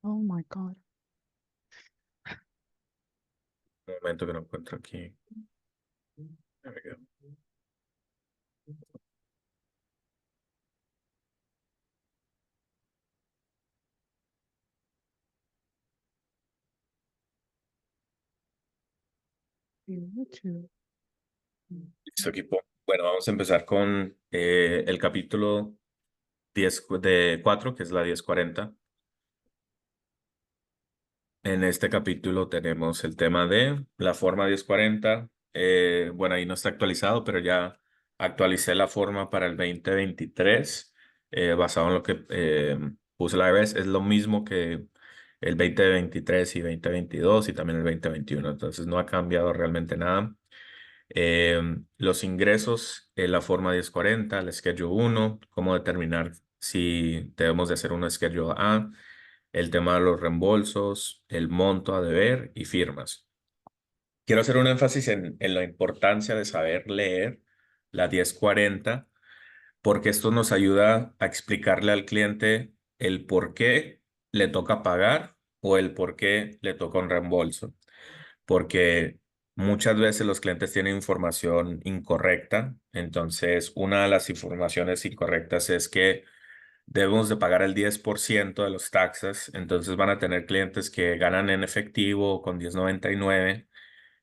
Oh my God. Un momento que no encuentro aquí. There we go. YouTube. Listo, equipo. Bueno, vamos a empezar con el capítulo 10 de 4, que es la 1040. En este capítulo tenemos el tema de la forma 1040. Bueno, ahí no está actualizado, pero ya actualicé la forma para el 2023, basado en lo que puse la vez. Es lo mismo que el 2023 y 2022 y también el 2021. Entonces no ha cambiado realmente nada. Los ingresos, la forma 1040, el Schedule 1, cómo determinar si debemos de hacer un Schedule A, el tema de los reembolsos, el monto a deber y firmas. Quiero hacer un énfasis en la importancia de saber leer la 1040 porque esto nos ayuda a explicarle al cliente el por qué le toca pagar o el por qué le toca un reembolso, porque muchas veces los clientes tienen información incorrecta. Entonces, una de las informaciones incorrectas es que debemos de pagar el 10% de los taxes. Entonces van a tener clientes que ganan en efectivo con 10.99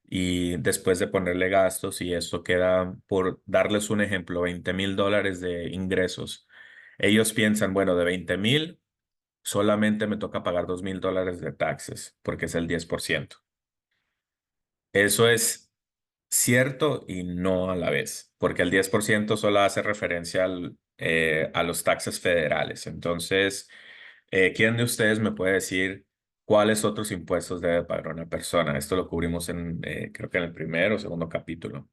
y después de ponerle gastos y esto queda, por darles un ejemplo, $20,000 de ingresos. Ellos piensan, bueno, de 20,000 solamente me toca pagar $2,000 de taxes porque es el 10%. Eso es cierto y no a la vez, porque el 10% solo hace referencia a los taxes federales. Entonces, ¿quién de ustedes me puede decir cuáles otros impuestos debe pagar una persona? Esto lo cubrimos creo que en el primero o segundo capítulo.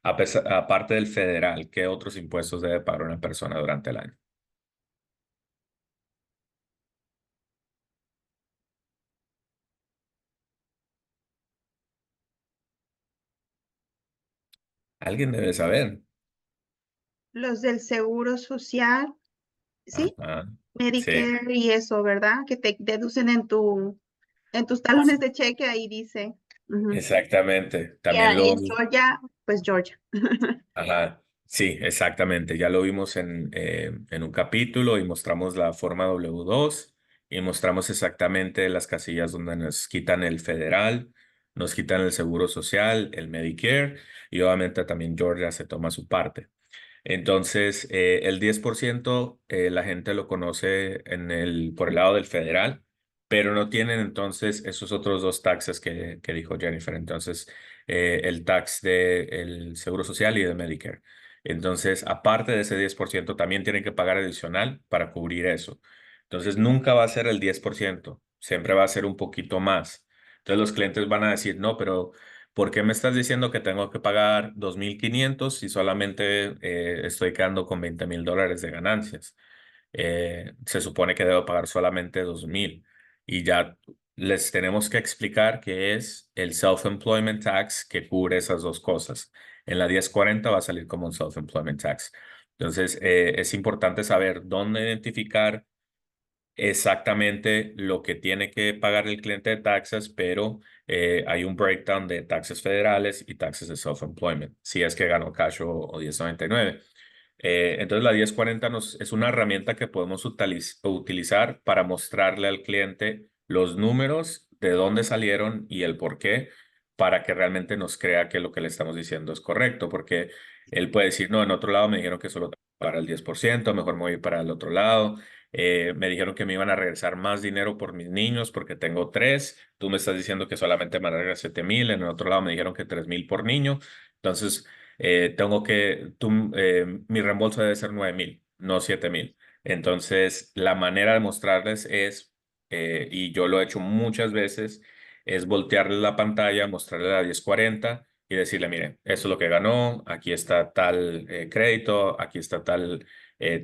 Aparte del federal, ¿qué otros impuestos debe pagar una persona durante el año? Alguien debe saber. Los del Seguro Social, ¿sí? Ajá, sí, Medicare y eso, ¿verdad? Que te deducen en tus talones de cheque, ahí dice. Ujú. exactamente. Y También lo... en Georgia, pues Georgia. Ajá, sí, exactamente. Ya lo vimos en un capítulo y mostramos la forma W2 y mostramos exactamente las casillas donde nos quitan el federal, nos quitan el seguro social, el Medicare y obviamente también Georgia se toma su parte. Entonces, el 10% la gente lo conoce por el lado del federal, pero no tienen entonces esos otros dos taxes que dijo Jennifer. Entonces, el tax del Seguro Social y de Medicare. Entonces, aparte de ese 10%, también tienen que pagar adicional para cubrir eso. Entonces, nunca va a ser el 10%, siempre va a ser un poquito más. Entonces, los clientes van a decir, no, pero ¿por qué me estás diciendo que tengo que pagar 2,500 si solamente estoy quedando con $20,000 de ganancias? Se supone que debo pagar solamente 2,000 y ya les tenemos que explicar qué es el self-employment tax que cubre esas dos cosas. En la 1040 va a salir como un self-employment tax. Entonces, es importante saber dónde identificar exactamente lo que tiene que pagar el cliente de taxes, pero hay un breakdown de taxes federales y taxes de self-employment, si es que ganó cash o 1099. Entonces la 1040 es una herramienta que podemos utilizar para mostrarle al cliente los números, de dónde salieron y el por qué, para que realmente nos crea que lo que le estamos diciendo es correcto, porque él puede decir, no, en otro lado me dijeron que solo para el 10%, mejor me voy para el otro lado. Me dijeron que me iban a regresar más dinero por mis niños porque tengo tres. Tú me estás diciendo que solamente me regresan 7,000. En el otro lado me dijeron que 3,000 por niño. Entonces, mi reembolso debe ser 9,000, no 7,000. Entonces, la manera de mostrarles es, y yo lo he hecho muchas veces, es voltearles la pantalla, mostrarle la 1040 y decirle, mire, esto es lo que ganó, aquí está tal crédito, aquí está tal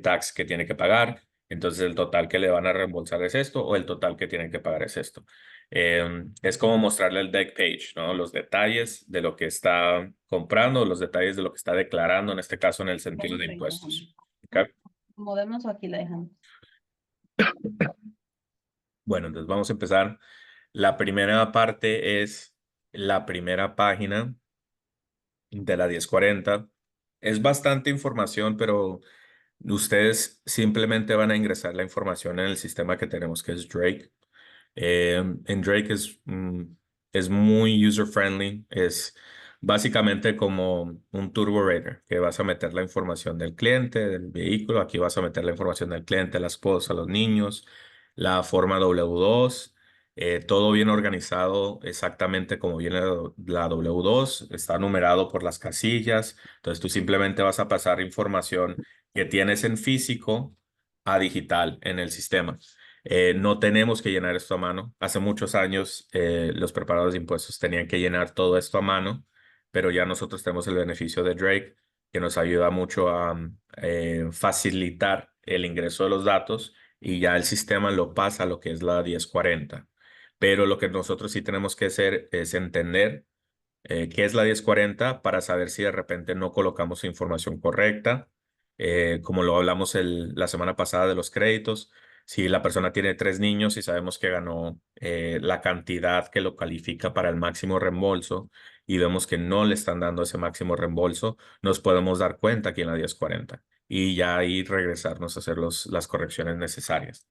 tax que tiene que pagar. Entonces el total que le van a reembolsar es esto o el total que tienen que pagar es esto. Es como mostrarle el deck page, ¿no? Los detalles de lo que está comprando, los detalles de lo que está declarando, en este caso en el sentido de impuestos. ¿Ok? Movemos o aquí la dejamos. Bueno, entonces vamos a empezar. La primera parte es la primera página de la 1040. Es bastante información, pero ustedes simplemente van a ingresar la información en el sistema que tenemos, que es Drake. En Drake es muy user friendly, es básicamente como un turbo rater, que vas a meter la información del cliente, del vehículo, aquí vas a meter la información del cliente, la esposa, los niños, la forma W2, todo bien organizado exactamente como viene la W2, está numerado por las casillas, entonces tú simplemente vas a pasar información que tienes en físico a digital en el sistema. No tenemos que llenar esto a mano. Hace muchos años los preparadores de impuestos tenían que llenar todo esto a mano, pero ya nosotros tenemos el beneficio de Drake, que nos ayuda mucho a facilitar el ingreso de los datos y ya el sistema lo pasa a lo que es la 1040. Pero lo que nosotros sí tenemos que hacer es entender qué es la 1040 para saber si de repente no colocamos información correcta, como lo hablamos la semana pasada de los créditos. Si la persona tiene 3 niños y sabemos que ganó la cantidad que lo califica para el máximo reembolso y vemos que no le están dando ese máximo reembolso, nos podemos dar cuenta aquí en la 1040 y ya ahí regresarnos a hacer las correcciones necesarias.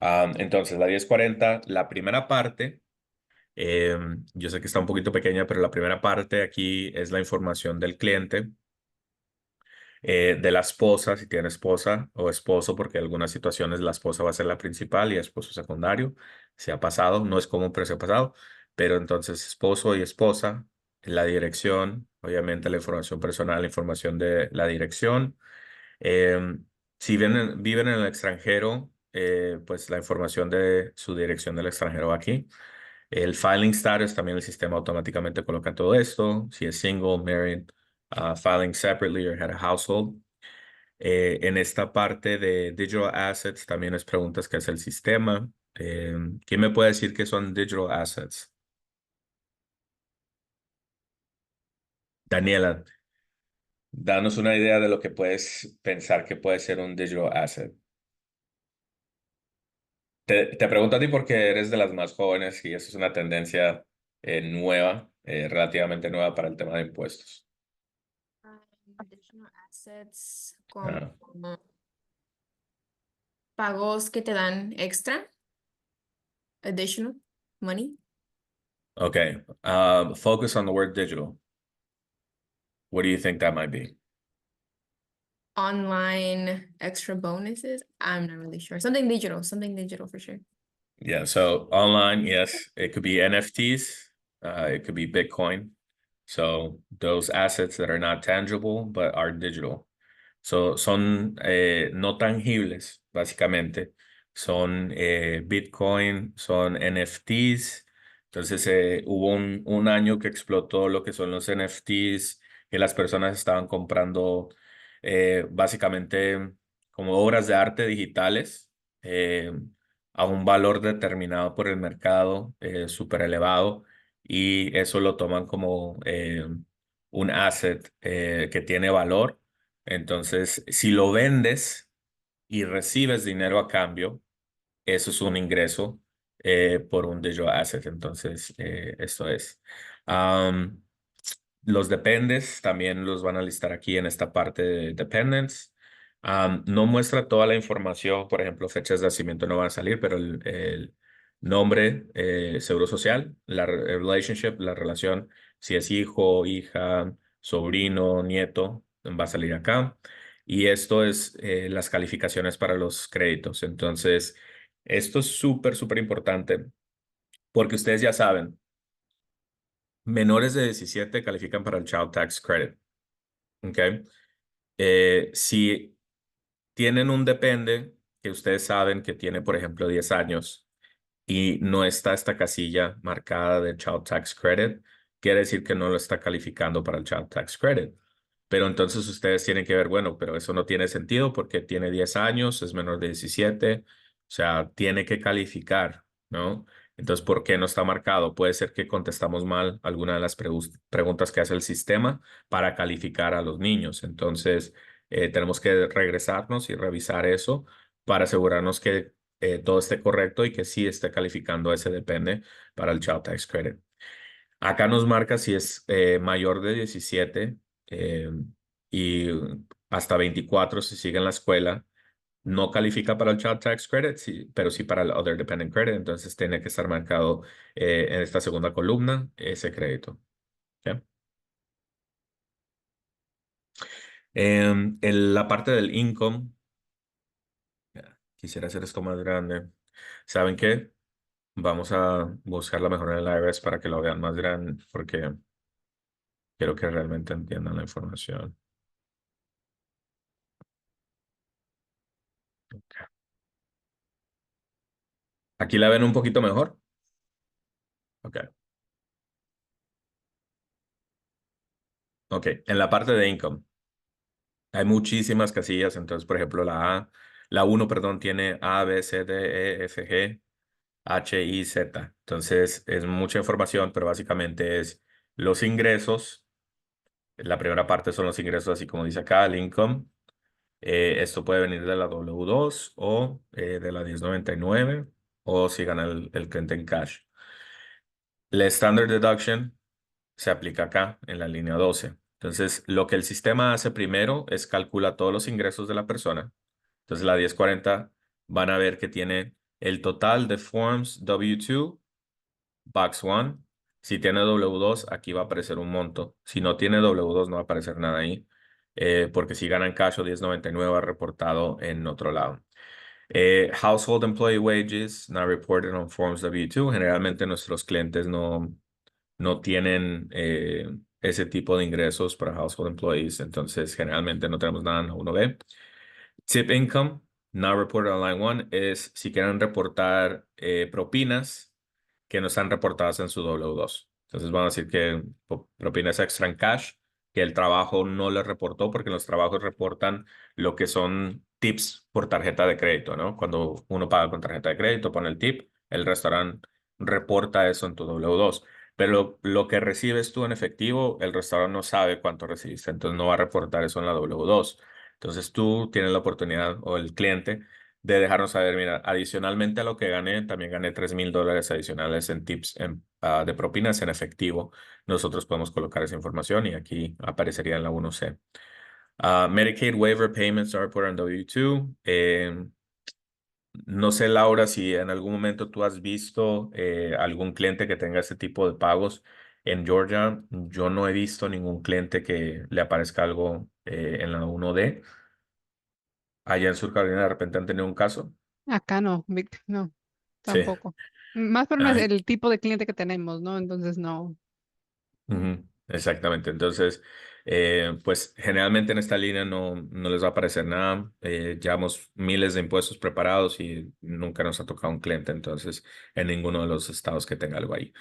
Entonces, la 1040, la primera parte. Yo sé que está un poquito pequeña, pero la primera parte aquí es la información del cliente, de la esposa, si tiene esposa o esposo, porque en algunas situaciones la esposa va a ser la principal y esposo secundario. Se ha pasado, no es común, pero se ha pasado. Pero entonces esposo y esposa, la dirección, obviamente la información personal, la información de la dirección. Em, si viven en el extranjero, pues la información de su dirección del extranjero va aquí. El filing status, también el sistema automáticamente coloca todo esto. Si es single, married, filing separately or head of household. En esta parte de digital assets, también es preguntas que hace el sistema. ¿Quién me puede decir qué son digital assets? Daniela, danos una idea de lo que puedes pensar que puede ser un digital asset. Te pregunto a ti porque eres de las más jóvenes y eso es una tendencia nueva, relativamente nueva para el tema de impuestos. Additional assets como Ah, pagos que te dan extra, additional money, okay. Focus on the word digital. What do you think that might be? online extra bonuses. I'm not really sure. Something digital for sure. Yeah, so online, yes, it could be NFTs, it could be Bitcoin. So those assets that are not tangible but are digital. So, son no tangibles, básicamente. Son Bitcoin, son NFTs. Entonces, hubo un año que explotó lo que son los NFTs, que las personas estaban comprando básicamente como obras de arte digitales a un valor determinado por el mercado súper elevado y eso lo toman como un asset que tiene valor. Entonces, si lo vendes y recibes dinero a cambio, eso es un ingreso por un digital asset. Entonces, esto es. Am, los dependes también los van a listar aquí en esta parte de dependents. No muestra toda la información, por ejemplo, fechas de nacimiento no van a salir, pero el nombre, seguro social, relationship, la relación, si es hijo, hija, sobrino, nieto, va a salir acá. Y esto es las calificaciones para los créditos. Entonces, esto es súper, súper importante porque ustedes ya saben, menores de 17 califican para el Child Tax Credit. ¿Ok? Si tienen un depende que ustedes saben que tiene, por ejemplo, 10 años y no está esta casilla marcada de Child Tax Credit, quiere decir que no lo está calificando para el Child Tax Credit. Pero entonces ustedes tienen que ver, bueno, pero eso no tiene sentido porque tiene 10 años, es menor de 17, o sea, tiene que calificar, ¿no? Entonces, ¿por qué no está marcado? Puede ser que contestamos mal alguna de las preguntas que hace el sistema para calificar a los niños. Entonces, tenemos que regresarnos y revisar eso para asegurarnos que todo esté correcto y que sí esté calificando ese depende para el Child Tax Credit. Acá nos marca si es mayor de 17 eh, y hasta 24 si sigue en la escuela. No califica para el Child Tax Credit, sí, pero sí para el Other Dependent Credit. Entonces tiene que estar marcado en esta segunda columna ese crédito. ¿Ok? En la parte del income, quisiera hacer esto más grande. ¿Saben qué? Vamos a buscar la mejor en el IRS para que lo vean más grande, porque quiero que realmente entiendan la información. ¿Aquí la ven un poquito mejor? Ok. Ok. En la parte de income, hay muchísimas casillas. Entonces, por ejemplo, la 1, perdón, tiene A, B, C, D, E, F, G, H, I, Z. Entonces, es mucha información, pero básicamente es los ingresos. La primera parte son los ingresos, así como dice acá, el income. Esto puede venir de la W2 o de la 1099 o si gana el cliente en cash. La Standard Deduction se aplica acá en la línea 12. Entonces, lo que el sistema hace primero es calcula todos los ingresos de la persona. Entonces, la 1040 van a ver que tiene el total de Forms W2, Box 1. Si tiene W2, aquí va a aparecer un monto. Si no tiene W2, no va a aparecer nada ahí, porque si ganan cash o 1099 va reportado en otro lado. Household Employee Wages, not reported on Forms W2. Generalmente nuestros clientes no tienen ese tipo de ingresos para household employees, entonces generalmente no tenemos nada en la 1B. Tip income, not reported on line 1, es si quieren reportar propinas que no están reportadas en su W2. Entonces vamos a decir que propinas extra en cash, que el trabajo no les reportó porque los trabajos reportan lo que son tips por tarjeta de crédito, ¿no? Cuando uno paga con tarjeta de crédito, pone el tip, el restaurante reporta eso en tu W2. Pero lo que recibes tú en efectivo, el restaurante no sabe cuánto recibiste, entonces no va a reportar eso en la W2. Entonces tú tienes la oportunidad o el cliente de dejarnos saber, mira, adicionalmente a lo que gané, también gané $3,000 adicionales en tips de propinas en efectivo. Nosotros podemos colocar esa información y aquí aparecería en la 1C. Medicaid waiver payments are reported on W2. No sé, Laura, si en algún momento tú has visto algún cliente que tenga ese tipo de pagos en Georgia. Yo no he visto ningún cliente que le aparezca algo en la 1D. Allá en Sur Carolina de repente han tenido un caso. Acá no, no, Sí. tampoco. Más por Ay, el tipo de cliente que tenemos, ¿no? Entonces no. ujú, exactamente. Entonces, pues generalmente en esta línea no les va a aparecer nada. Llevamos miles de impuestos preparados y nunca nos ha tocado un cliente, entonces, en ninguno de los estados que tenga algo ahí.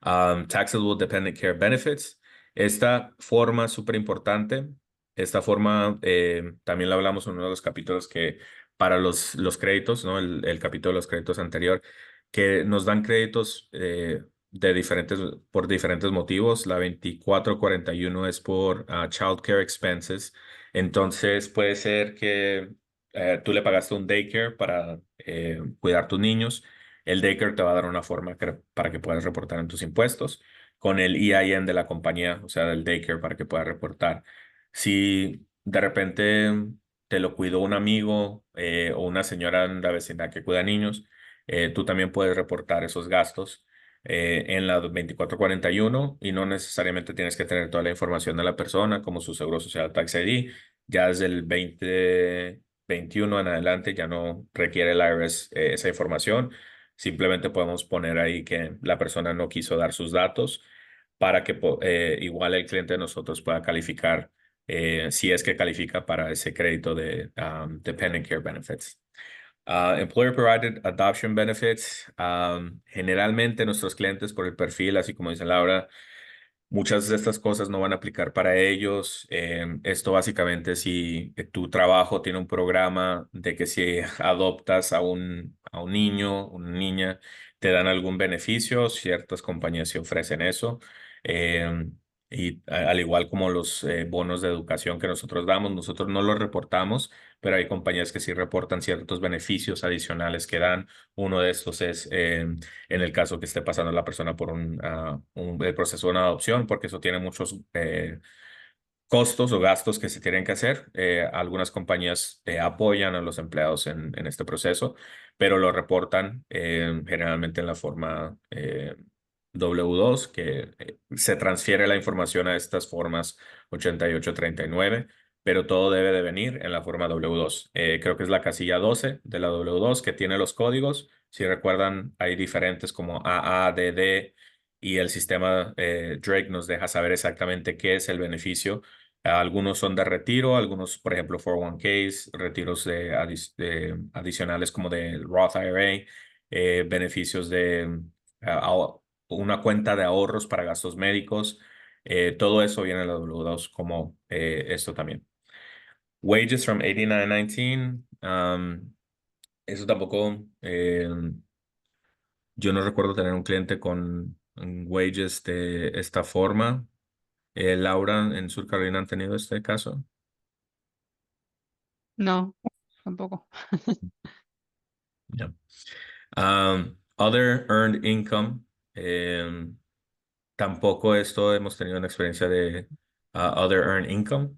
Taxable Dependent Care Benefits. Esta forma es súper importante. Esta forma también la hablamos en uno de los capítulos que para los créditos, ¿no? El capítulo de los créditos anterior, que nos dan créditos por diferentes motivos. La 2441 es por Child Care Expenses. Entonces puede ser que tú le pagaste un daycare para cuidar tus niños. El daycare te va a dar una forma para que puedas reportar en tus impuestos con el EIN de la compañía, o sea, del daycare para que puedas reportar. Si de repente te lo cuidó un amigo o una señora en la vecindad que cuida niños, tú también puedes reportar esos gastos en la 2441 y no necesariamente tienes que tener toda la información de la persona como su seguro social, tax ID. Ya desde el 2021 en adelante ya no requiere el IRS esa información. Simplemente podemos poner ahí que la persona no quiso dar sus datos para que igual el cliente de nosotros pueda calificar si es que califica para ese crédito de Dependent Care Benefits. Employer Provided Adoption Benefits. Generalmente nuestros clientes por el perfil, así como dice Laura, muchas de estas cosas no van a aplicar para ellos. Esto básicamente si tu trabajo tiene un programa de que si adoptas a un niño, una niña, te dan algún beneficio. Ciertas compañías se ofrecen eso. Y al igual como los bonos de educación que nosotros damos, nosotros no los reportamos, pero hay compañías que sí reportan ciertos beneficios adicionales que dan. Uno de estos es en el caso que esté pasando la persona por el proceso de una adopción, porque eso tiene muchos costos o gastos que se tienen que hacer. Algunas compañías apoyan a los empleados en este proceso, pero lo reportan generalmente en la forma W2, que se transfiere la información a estas formas 8839, pero todo debe de venir en la forma W2. Creo que es la casilla 12 de la W2 que tiene los códigos. Si recuerdan, hay diferentes como AADD y el sistema Drake nos deja saber exactamente qué es el beneficio. Algunos son de retiro, algunos, por ejemplo, 401ks, retiros adicionales como de Roth IRA, beneficios de una cuenta de ahorros para gastos médicos. Todo eso viene en la W2 como esto también. Wages from 8919. Eso tampoco. Yo no recuerdo tener un cliente con wages de esta forma. Laura, en Sur Carolina han tenido este caso. No, tampoco. Ya. Other earned income. Tampoco esto hemos tenido una experiencia de other earned income.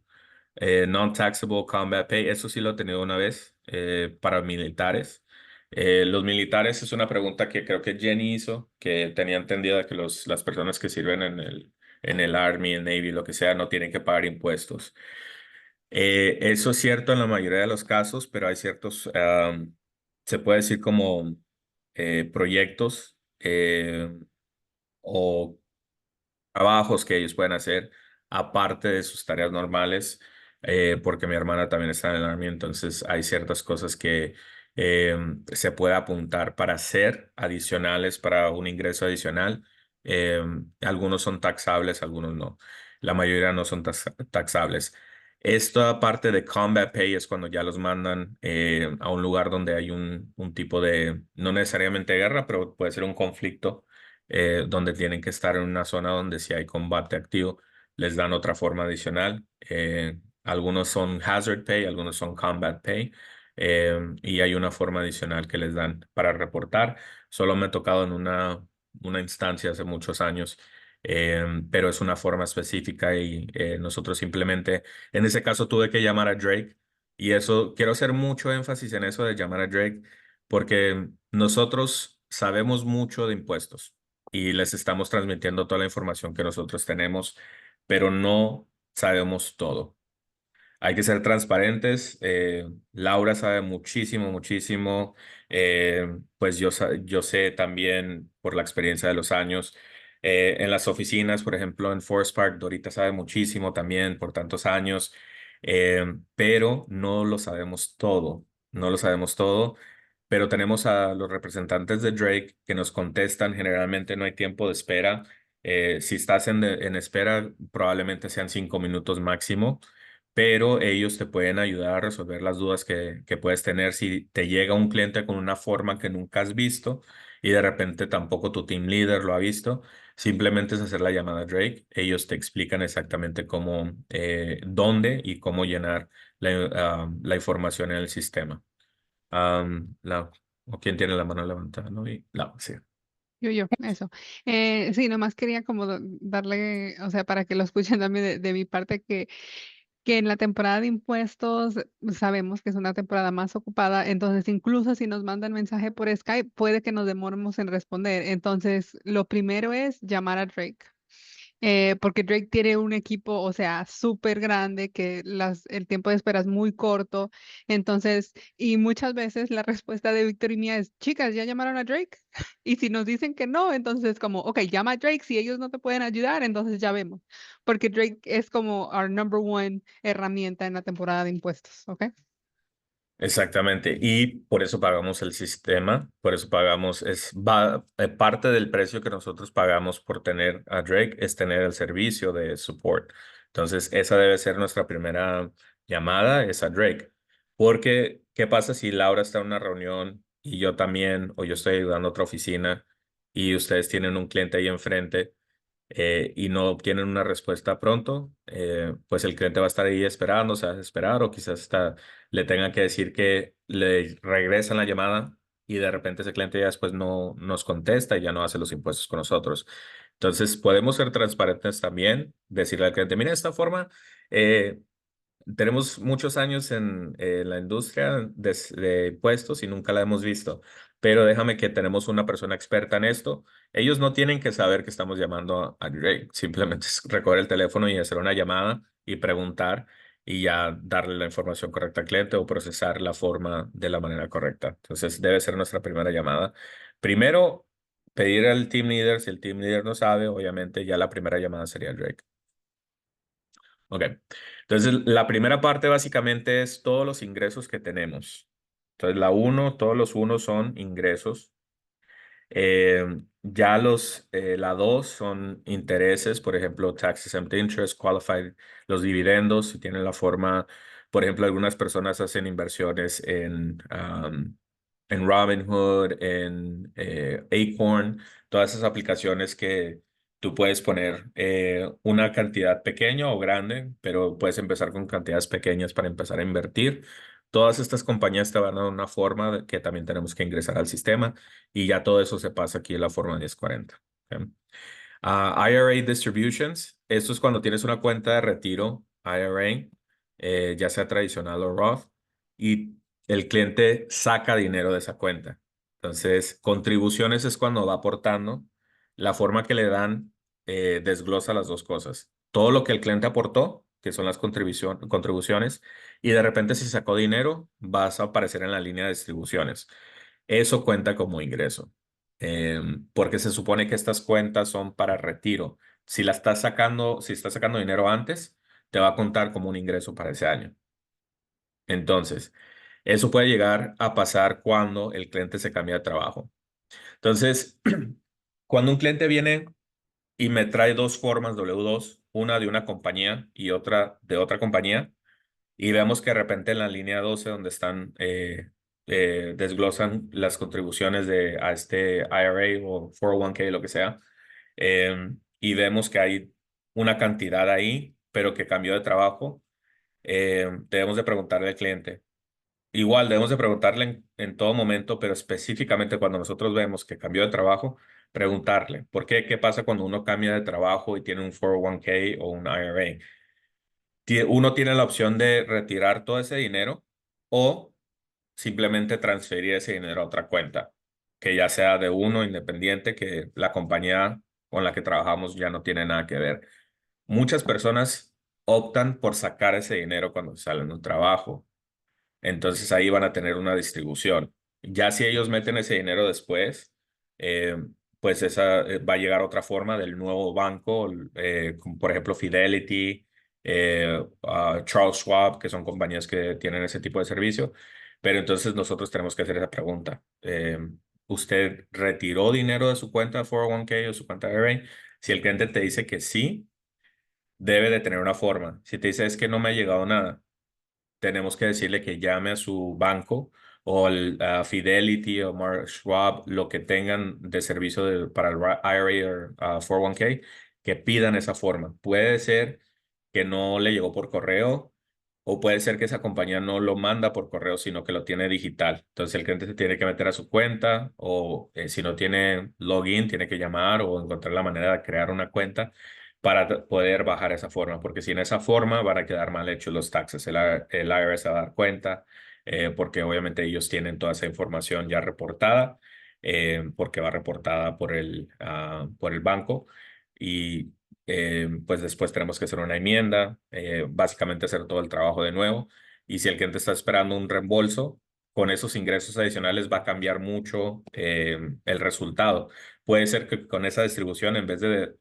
Non-taxable combat pay, eso sí lo he tenido una vez para militares. Los militares es una pregunta que creo que Jenny hizo, que tenía entendida que las personas que sirven en el Army, en Navy, lo que sea, no tienen que pagar impuestos. Eso es cierto en la mayoría de los casos, pero hay ciertos, se puede decir como proyectos o trabajos que ellos pueden hacer aparte de sus tareas normales, porque mi hermana también está en el Army, entonces hay ciertas cosas que se puede apuntar para hacer adicionales, para un ingreso adicional. Algunos son taxables, algunos no. La mayoría no son taxables. Esta parte de combat pay es cuando ya los mandan a un lugar donde hay un tipo de, no necesariamente guerra, pero puede ser un conflicto donde tienen que estar en una zona donde si hay combate activo, les dan otra forma adicional. Algunos son hazard pay, algunos son combat pay, y hay una forma adicional que les dan para reportar. Solo me ha tocado en una instancia hace muchos años. Pero es una forma específica y nosotros simplemente, en ese caso tuve que llamar a Drake y eso, quiero hacer mucho énfasis en eso de llamar a Drake porque nosotros sabemos mucho de impuestos y les estamos transmitiendo toda la información que nosotros tenemos, pero no sabemos todo. Hay que ser transparentes. Laura sabe muchísimo, muchísimo. Pues yo sé también por la experiencia de los años. En las oficinas, por ejemplo, en Forest Park, Dorita sabe muchísimo también por tantos años, pero no lo sabemos todo. No lo sabemos todo, pero tenemos a los representantes de Drake que nos contestan. Generalmente no hay tiempo de espera. Si estás en espera, probablemente sean 5 minutos máximo, pero ellos te pueden ayudar a resolver las dudas que puedes tener si te llega un cliente con una forma que nunca has visto y de repente tampoco tu team leader lo ha visto. Simplemente es hacer la llamada a Drake. Ellos te explican exactamente cómo, dónde y cómo llenar la información en el sistema. O quién tiene la mano levantada, ¿no? Sí. Eso. Sí, nomás quería como darle, o sea, para que lo escuchen también de mi parte, que en la temporada de impuestos sabemos que es una temporada más ocupada, entonces incluso si nos mandan mensaje por Skype, puede que nos demoremos en responder. Entonces, lo primero es llamar a Drake. Porque Drake tiene un equipo, o sea, súper grande, que el tiempo de espera es muy corto. Entonces, y muchas veces la respuesta de Víctor y mía es, chicas, ¿ya llamaron a Drake? Y si nos dicen que no, entonces como, ok, llama a Drake, si ellos no te pueden ayudar, entonces ya vemos. Porque Drake es como our number one herramienta en la temporada de impuestos, ¿ok? Exactamente, y por eso pagamos el sistema, por eso pagamos, parte del precio que nosotros pagamos por tener a Drake es tener el servicio de support. Entonces, esa debe ser nuestra primera llamada, es a Drake. Porque, ¿qué pasa si Laura está en una reunión y yo también, o yo estoy ayudando a otra oficina y ustedes tienen un cliente ahí enfrente? y no obtienen una respuesta pronto, pues el cliente va a estar ahí esperando, se va a desesperar o quizás hasta le tengan que decir que le regresan la llamada y de repente ese cliente ya después no nos contesta y ya no hace los impuestos con nosotros. Entonces podemos ser transparentes también, decirle al cliente, mira, de esta forma, tenemos muchos años en la industria de impuestos y nunca la hemos visto, pero déjame que tenemos una persona experta en esto. Ellos no tienen que saber que estamos llamando a Drake, simplemente es recoger el teléfono y hacer una llamada y preguntar y ya darle la información correcta al cliente o procesar la forma de la manera correcta. Entonces debe ser nuestra primera llamada. Primero, pedir al team leader, si el team leader no sabe, obviamente ya la primera llamada sería Drake. Ok, entonces la primera parte básicamente es todos los ingresos que tenemos. Entonces todos los unos son ingresos. Ya la dos son intereses, por ejemplo, tax exempt interest, qualified, los dividendos, si tienen la forma, por ejemplo, algunas personas hacen inversiones en Robinhood, en Acorn, todas esas aplicaciones que tú puedes poner una cantidad pequeña o grande, pero puedes empezar con cantidades pequeñas para empezar a invertir. Todas estas compañías te van a dar una forma que también tenemos que ingresar al sistema y ya todo eso se pasa aquí en la forma 1040. ¿Ok? IRA distributions, esto es cuando tienes una cuenta de retiro IRA, ya sea tradicional o Roth, y el cliente saca dinero de esa cuenta. Entonces, contribuciones es cuando va aportando. La forma que le dan desglosa las dos cosas. Todo lo que el cliente aportó, que son las contribuciones, y de repente si sacó dinero, vas a aparecer en la línea de distribuciones. Eso cuenta como ingreso, porque se supone que estas cuentas son para retiro. Si estás sacando dinero antes, te va a contar como un ingreso para ese año. Entonces, eso puede llegar a pasar cuando el cliente se cambia de trabajo. Entonces, cuando un cliente viene y me trae dos formas W2, una de una compañía y otra de otra compañía, y vemos que de repente en la línea 12 donde están, desglosan las contribuciones a este IRA o 401k, lo que sea, y vemos que hay una cantidad ahí, pero que cambió de trabajo, debemos de preguntarle al cliente. Igual debemos de preguntarle en todo momento, pero específicamente cuando nosotros vemos que cambió de trabajo, preguntarle, ¿por qué? ¿Qué pasa cuando uno cambia de trabajo y tiene un 401k o un IRA? Uno tiene la opción de retirar todo ese dinero o simplemente transferir ese dinero a otra cuenta, que ya sea de uno independiente, que la compañía con la que trabajamos ya no tiene nada que ver. Muchas personas optan por sacar ese dinero cuando salen de un trabajo. Entonces ahí van a tener una distribución. Ya si ellos meten ese dinero después, eh, pues esa va a llegar otra forma del nuevo banco, como por ejemplo Fidelity, Charles Schwab, que son compañías que tienen ese tipo de servicio. Pero entonces nosotros tenemos que hacer esa pregunta. ¿Usted retiró dinero de su cuenta 401k o su cuenta IRA? Si el cliente te dice que sí, debe de tener una forma. Si te dice es que no me ha llegado nada, tenemos que decirle que llame a su banco o a Fidelity o Mark Schwab, lo que tengan de servicio para el IRA o 401k, que pidan esa forma. Puede ser que no le llegó por correo o puede ser que esa compañía no lo manda por correo, sino que lo tiene digital. Entonces el cliente se tiene que meter a su cuenta o si no tiene login, tiene que llamar o encontrar la manera de crear una cuenta para poder bajar esa forma, porque si en esa forma van a quedar mal hechos los taxes, el IRS va a dar cuenta, porque obviamente ellos tienen toda esa información ya reportada, porque va reportada por el banco y pues después tenemos que hacer una enmienda, básicamente hacer todo el trabajo de nuevo y si el cliente está esperando un reembolso, con esos ingresos adicionales va a cambiar mucho el resultado. Puede ser que con esa distribución, en vez de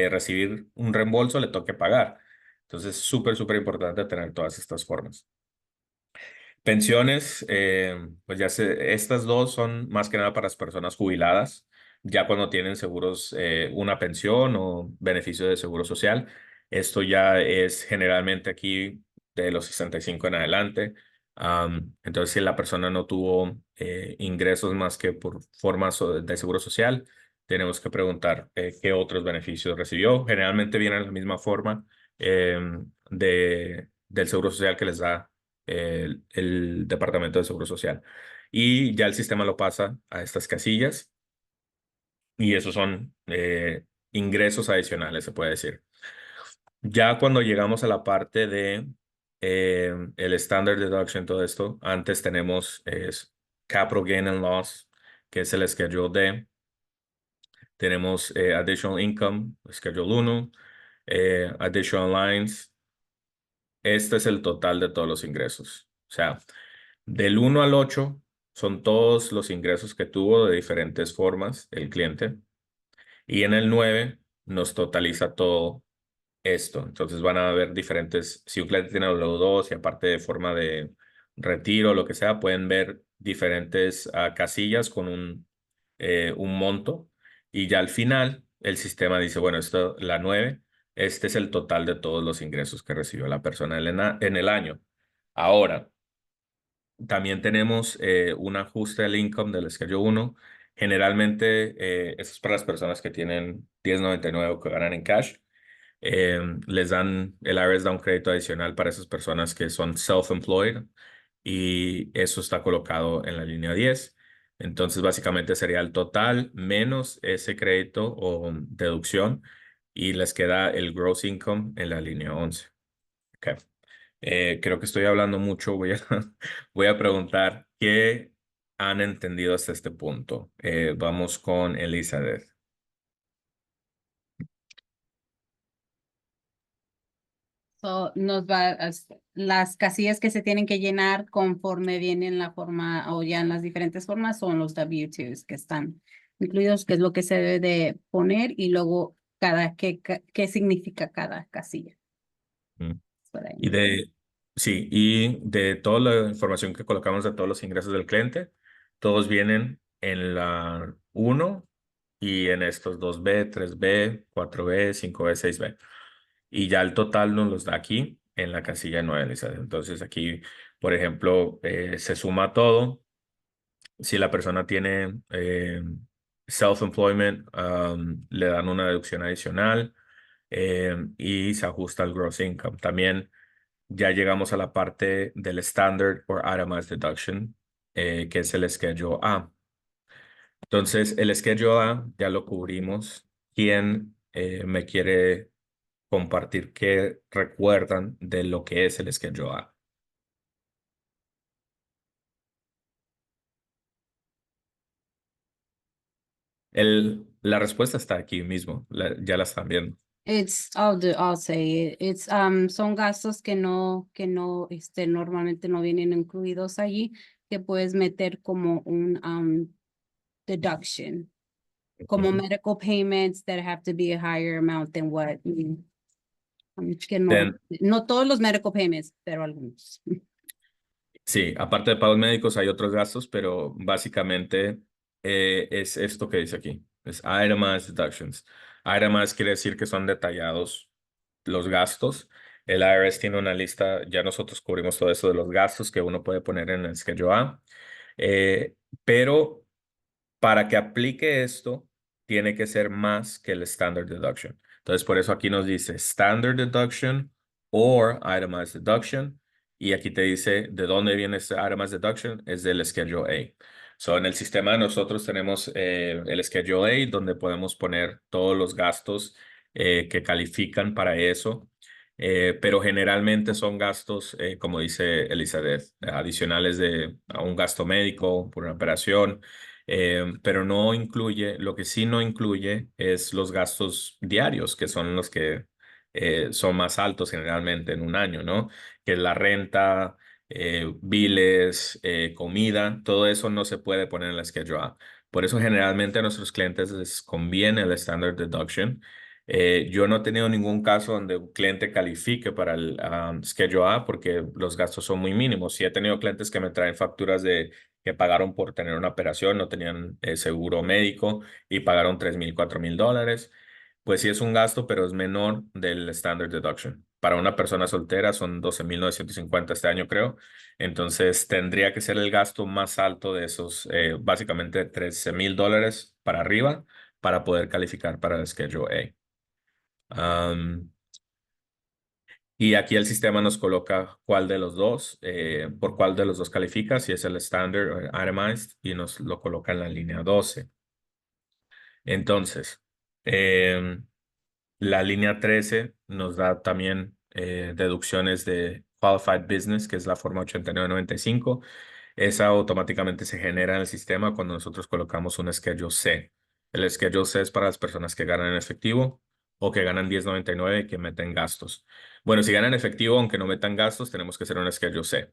recibir un reembolso, le toque pagar. Entonces, súper importante tener todas estas formas. Pensiones, pues estas dos son más que nada para las personas jubiladas, ya cuando tienen seguros, una pensión o beneficio de seguro social. Esto ya es generalmente aquí de los 65 en adelante. Entonces, si la persona no tuvo ingresos más que por formas de seguro social, tenemos que preguntar qué otros beneficios recibió. Generalmente viene en la misma forma del Seguro Social que les da el Departamento de Seguro Social. Y ya el sistema lo pasa a estas casillas y esos son ingresos adicionales, se puede decir. Ya cuando llegamos a la parte de el Standard Deduction, todo esto, antes tenemos Capital Gain and Loss, que es el Schedule D. Tenemos Additional Income, Schedule 1, Additional Lines. Este es el total de todos los ingresos. O sea, del 1 al 8 son todos los ingresos que tuvo de diferentes formas el cliente. Y en el 9 nos totaliza todo esto. Entonces van a haber diferentes, si un cliente tiene W2 y aparte de forma de retiro o lo que sea, pueden ver diferentes casillas con un monto y ya al final el sistema dice, bueno, esto, la 9, este es el total de todos los ingresos que recibió la persona en el año. Ahora, también tenemos un ajuste del income del Schedule 1. Generalmente, eso es para las personas que tienen 1099 o que ganan en cash. Les dan, el IRS da un crédito adicional para esas personas que son self-employed y eso está colocado en la línea 10. Entonces, básicamente sería el total menos ese crédito o deducción y les queda el gross income en la línea 11. Okay. Creo que estoy hablando mucho. Voy a preguntar qué han entendido hasta este punto. Vamos con Elizabeth. So, las casillas que se tienen que llenar conforme viene en la forma o ya en las diferentes formas son los W2s que están incluidos, que es lo que se debe de poner y luego qué significa cada casilla. Mm. Por ahí. Y de toda la información que colocamos de todos los ingresos del cliente, todos vienen en la 1 y en estos 2B, 3B, 4B, 5B, 6B. Y ya el total nos los da aquí en la casilla 9, Elizabeth. Entonces aquí, por ejemplo, se suma todo. Si la persona tiene self-employment, le dan una deducción adicional y se ajusta al gross income. También ya llegamos a la parte del Standard or Itemized Deduction, que es el Schedule A. Entonces, el Schedule A ya lo cubrimos. ¿Quién me quiere compartir qué recuerdan de lo que es el Schedule A? La respuesta está aquí mismo, ya la están viendo. I'll say it. Son gastos que no, normalmente no vienen incluidos allí, que puedes meter como un deduction, como Ujú. medical payments that have to be a higher amount than what, que Then- no todos los medical payments, pero algunos. Sí, aparte de pagos médicos hay otros gastos, pero básicamente es esto que dice aquí. Es itemized deductions. Itemized quiere decir que son detallados los gastos. El IRS tiene una lista, ya nosotros cubrimos todo eso de los gastos que uno puede poner en el Schedule A. Pero para que aplique esto, tiene que ser más que el Standard Deduction. Entonces, por eso aquí nos dice Standard Deduction or Itemized Deduction. Y aquí te dice de dónde viene ese Itemized Deduction, es del Schedule A. So, en el sistema nosotros tenemos el Schedule A, donde podemos poner todos los gastos que califican para eso. Pero generalmente son gastos, como dice Elizabeth, adicionales a un gasto médico por una operación. Pero no incluye, lo que sí no incluye es los gastos diarios, que son los que son más altos generalmente en un año, ¿no? Que es la renta, biles, comida, todo eso no se puede poner en la Schedule A. Por eso generalmente a nuestros clientes les conviene el Standard Deduction. Yo no he tenido ningún caso donde un cliente califique para el Schedule A porque los gastos son muy mínimos. Sí he tenido clientes que me traen facturas que pagaron por tener una operación, no tenían seguro médico y pagaron $3,000, $4,000. Pues sí es un gasto, pero es menor del Standard Deduction. Para una persona soltera son 12,950 este año, creo. Entonces tendría que ser el gasto más alto de esos, básicamente $13,000 para arriba, para poder calificar para el Schedule A. Y aquí el sistema nos coloca cuál de los dos, por cuál de los dos califica, si es el Standard o el Itemized, y nos lo coloca en la línea 12. Entonces, la línea 13 nos da también deducciones de Qualified Business, que es la forma 8995. Esa automáticamente se genera en el sistema cuando nosotros colocamos un Schedule C. El Schedule C es para las personas que ganan en efectivo o que ganan 1099 y que meten gastos. Bueno, si ganan efectivo, aunque no metan gastos, tenemos que hacer un Schedule C.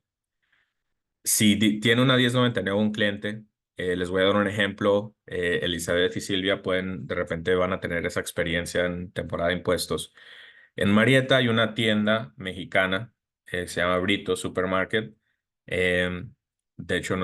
Si tiene una 1099 un cliente, les voy a dar un ejemplo. Elizabeth y Silvia de repente van a tener esa experiencia en temporada de impuestos. En Marietta hay una tienda mexicana que se llama Britos Supermarket. De hecho,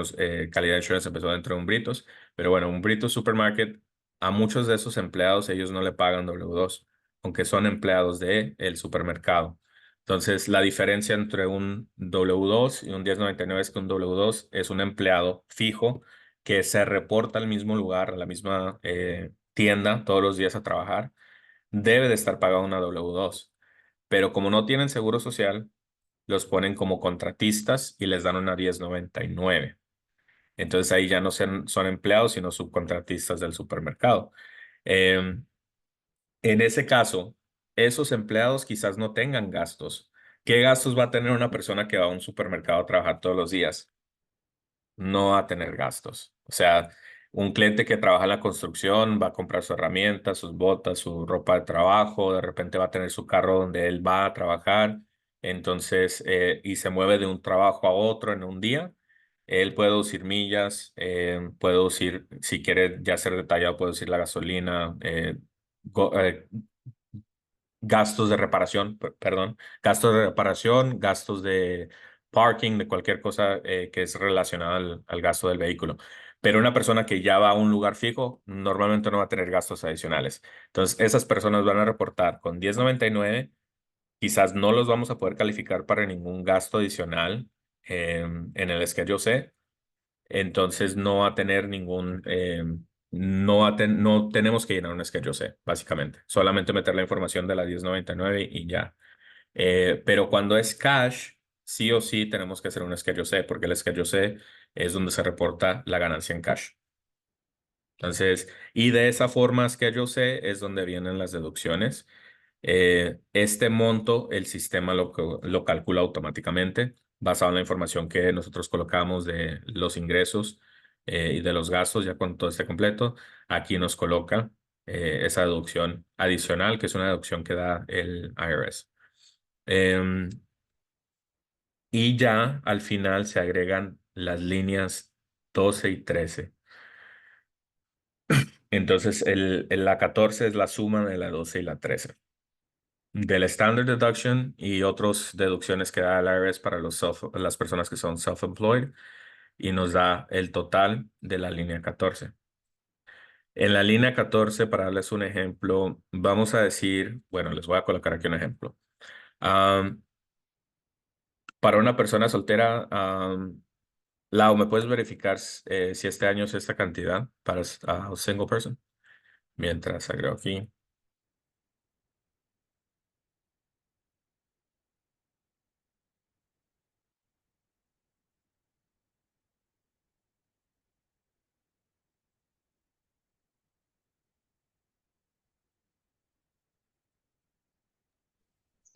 Calidad Insurance empezó dentro de un Britos. Pero bueno, un Britos Supermarket, a muchos de esos empleados ellos no le pagan W2, aunque son empleados del supermercado. Entonces, la diferencia entre un W2 y un 1099 es que un W2 es un empleado fijo que se reporta al mismo lugar, a la misma tienda todos los días a trabajar. Debe de estar pagado una W2. Pero como no tienen seguro social, los ponen como contratistas y les dan una 1099. Entonces ahí ya no son empleados, sino subcontratistas del supermercado. En ese caso, esos empleados quizás no tengan gastos. ¿Qué gastos va a tener una persona que va a un supermercado a trabajar todos los días? No va a tener gastos. O sea, un cliente que trabaja en la construcción va a comprar sus herramientas, sus botas, su ropa de trabajo, de repente va a tener su carro donde él va a trabajar, entonces, y se mueve de un trabajo a otro en un día. Él puede deducir millas, puede deducir, si quiere ya ser detallado, puede deducir la gasolina, gastos de reparación, perdón, gastos de reparación, gastos de parking, de cualquier cosa que es relacionada al gasto del vehículo. Pero una persona que ya va a un lugar fijo normalmente no va a tener gastos adicionales. Entonces, esas personas van a reportar con 1099, quizás no los vamos a poder calificar para ningún gasto adicional en el Schedule C. Entonces no va a tener ningún, no tenemos que llenar un Schedule C, básicamente. Solamente meter la información de la 1099 y ya. Pero cuando es cash, sí o sí tenemos que hacer un Schedule C, porque el Schedule C es donde se reporta la ganancia en cash. Entonces, y de esa forma Schedule C es donde vienen las deducciones. Este monto el sistema lo calcula automáticamente basado en la información que nosotros colocamos de los ingresos y de los gastos. Ya cuando todo esté completo, aquí nos coloca esa deducción adicional, que es una deducción que da el IRS. Y ya al final se agregan las líneas 12 y 13. Entonces, la 14 es la suma de la 12 y la 13. Del Standard Deduction y otras deducciones que da el IRS para las personas que son self-employed, y nos da el total de la línea 14. En la línea 14, para darles un ejemplo, vamos a decir, bueno, les voy a colocar aquí un ejemplo. Para una persona soltera, Lau, ¿me puedes verificar si este año es esta cantidad para a single person? Mientras agrego aquí.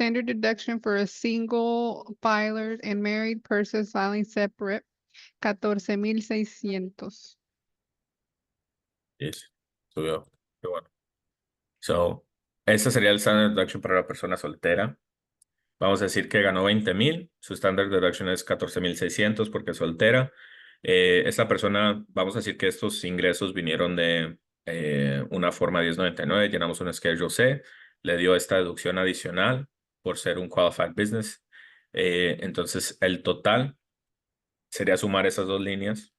Standard deduction for a single filer and married persons filing separate, 14,600. Yes, subió. Qué bueno. So, ese sería el standard deduction para la persona soltera. Vamos a decir que ganó 20,000. Su standard deduction es 14,600 porque es soltera. Esta persona, vamos a decir que estos ingresos vinieron de una forma 1099. Llenamos un Schedule C. Le dio esta deducción adicional por ser un qualified business. Entonces, el total sería sumar esas dos líneas.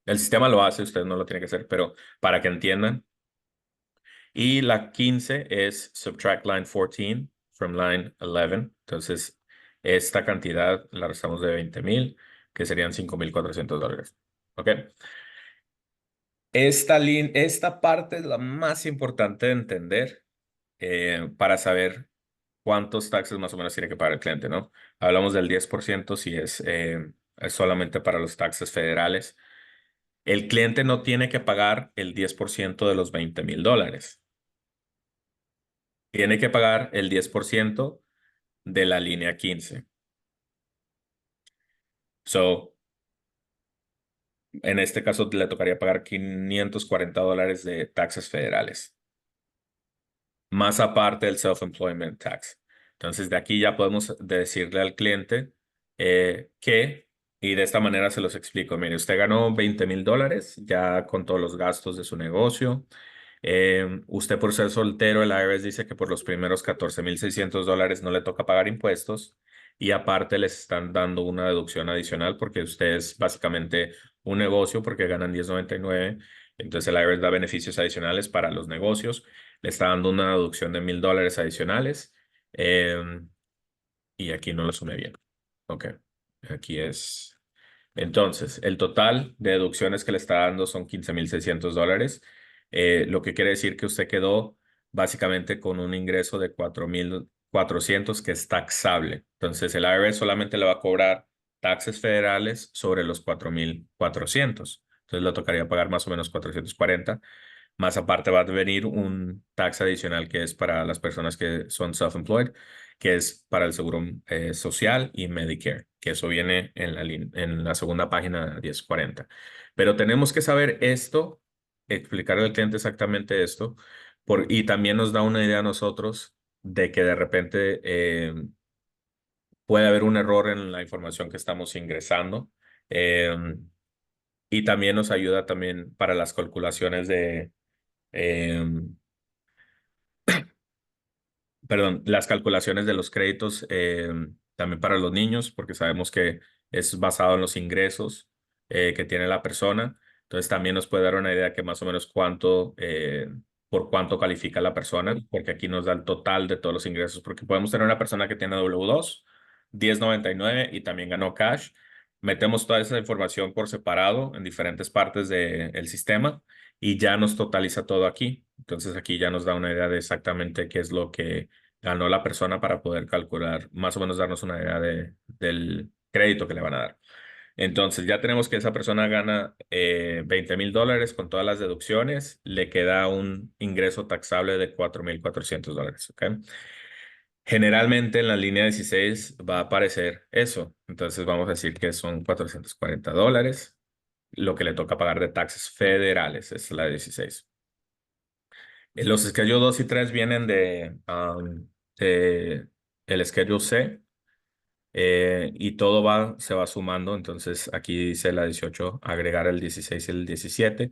El sistema lo hace, usted no lo tiene que hacer, pero para que entiendan. Y la 15 es subtract line 14 from line 11. Entonces, esta cantidad la restamos de 20,000, que serían $5,400. ¿Ok? Esta parte es la más importante de entender para saber cuántos taxes más o menos tiene que pagar el cliente, ¿no? Hablamos del 10% si es solamente para los taxes federales. El cliente no tiene que pagar el 10% de los $20,000. Tiene que pagar el 10% de la línea 15. So, en este caso le tocaría pagar $540 de taxes federales, más aparte del self-employment tax. Entonces, de aquí ya podemos decirle al cliente y de esta manera se los explico. Mire, usted ganó $20,000 ya con todos los gastos de su negocio. Usted por ser soltero, el IRS dice que por los primeros $14,600 no le toca pagar impuestos y aparte les están dando una deducción adicional porque usted es básicamente un negocio porque ganan $10.99. Entonces el IRS da beneficios adicionales para los negocios. Le está dando una deducción de $1,000 adicionales. Y aquí no lo sumé bien. Ok, aquí es. Entonces, el total de deducciones que le está dando son $15,600, lo que quiere decir que usted quedó básicamente con un ingreso de $4,400 que es taxable. Entonces, el IRS solamente le va a cobrar taxes federales sobre los $4,400. Entonces, le tocaría pagar más o menos $440. Más aparte va a venir un tax adicional que es para las personas que son self-employed, que es para el seguro social y Medicare, que eso viene en la segunda página 1040. Pero tenemos que saber esto, explicarle al cliente exactamente esto, y también nos da una idea a nosotros de que de repente puede haber un error en la información que estamos ingresando. Y también nos ayuda también para las calculaciones em, las calculaciones de los créditos también para los niños, porque sabemos que es basado en los ingresos que tiene la persona. Entonces también nos puede dar una idea que más o menos por cuánto califica la persona, porque aquí nos da el total de todos los ingresos, porque podemos tener una persona que tiene W2, 1099 y también ganó cash. Metemos toda esa información por separado en diferentes partes del sistema y ya nos totaliza todo aquí. Entonces aquí ya nos da una idea de exactamente qué es lo que ganó la persona para poder calcular, más o menos darnos una idea del crédito que le van a dar. Entonces ya tenemos que esa persona gana $20,000 con todas las deducciones, le queda un ingreso taxable de $4,400, ¿ok? Generalmente en la línea 16 va a aparecer eso, entonces vamos a decir que son $440, lo que le toca pagar de taxes federales, es la 16. Los Schedule 2 y 3 vienen de el Schedule C y todo se va sumando. Entonces aquí dice la 18, agregar el 16 y el 17.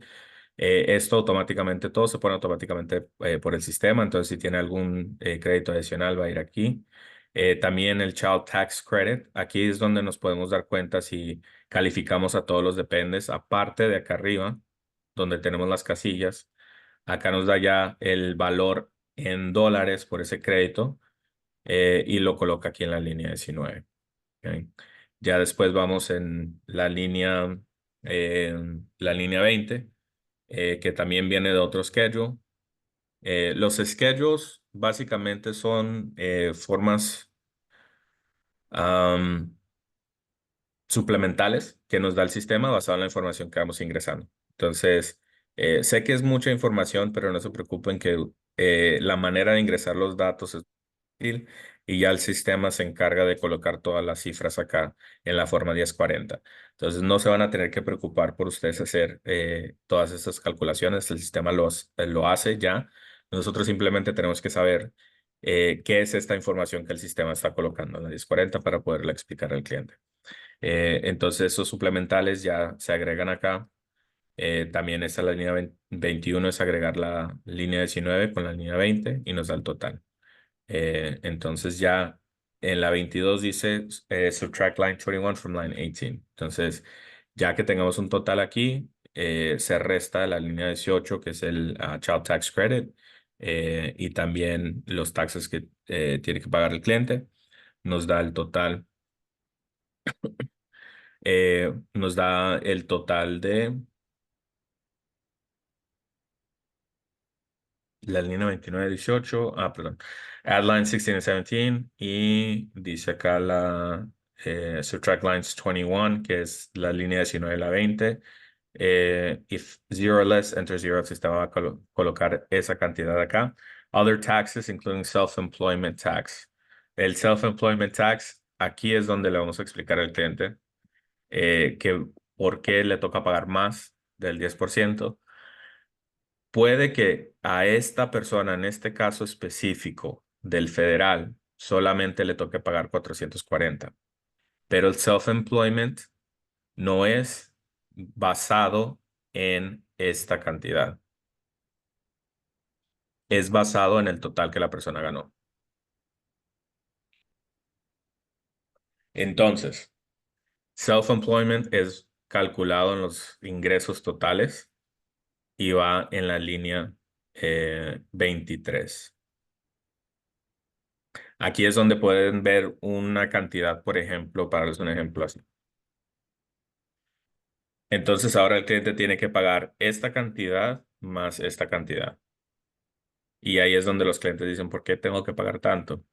Esto automáticamente, todo se pone automáticamente por el sistema. Entonces si tiene algún crédito adicional va a ir aquí. También el Child Tax Credit. Aquí es donde nos podemos dar cuenta si calificamos a todos los dependes. Aparte de acá arriba, donde tenemos las casillas. Acá nos da ya el valor en dólares por ese crédito y lo coloca aquí en la línea 19. ¿Ok? Ya después vamos en la línea 20, que también viene de otro schedule. Los schedules básicamente son formas suplementales que nos da el sistema basado en la información que vamos ingresando. Entonces, sé que es mucha información, pero no se preocupen que la manera de ingresar los datos es útil y ya el sistema se encarga de colocar todas las cifras acá en la forma 1040. Entonces, no se van a tener que preocupar por ustedes hacer todas estas calculaciones. El sistema lo hace ya. Nosotros simplemente tenemos que saber qué es esta información que el sistema está colocando en la 1040 para poderla explicar al cliente. Entonces esos suplementales ya se agregan acá. También esta la línea 21 es agregar la línea 19 con la línea 20 y nos da el total. Entonces ya en la 22 dice subtract line 21 from line 18. Entonces ya que tengamos un total aquí, se resta la línea 18 que es el Child Tax Credit y también los taxes que tiene que pagar el cliente. Nos da el total. Nos da el total de la línea 29, 18. Perdón. Add lines 16 and 17. Y dice acá subtract lines 21, que es la línea 19 y la 20. If zero or less, enter zero. Si estaba a colocar esa cantidad acá. Other taxes, including self-employment tax. El self-employment tax, aquí es donde le vamos a explicar al cliente que por qué le toca pagar más del 10%. Puede que a esta persona, en este caso específico del federal, solamente le toque pagar 440. Pero el self-employment no es basado en esta cantidad. Es basado en el total que la persona ganó. Entonces, self-employment es calculado en los ingresos totales y va en la línea 23. Aquí es donde pueden ver una cantidad, por ejemplo, para darles un ejemplo así. Entonces ahora el cliente tiene que pagar esta cantidad más esta cantidad. Y ahí es donde los clientes dicen, ¿por qué tengo que pagar tanto?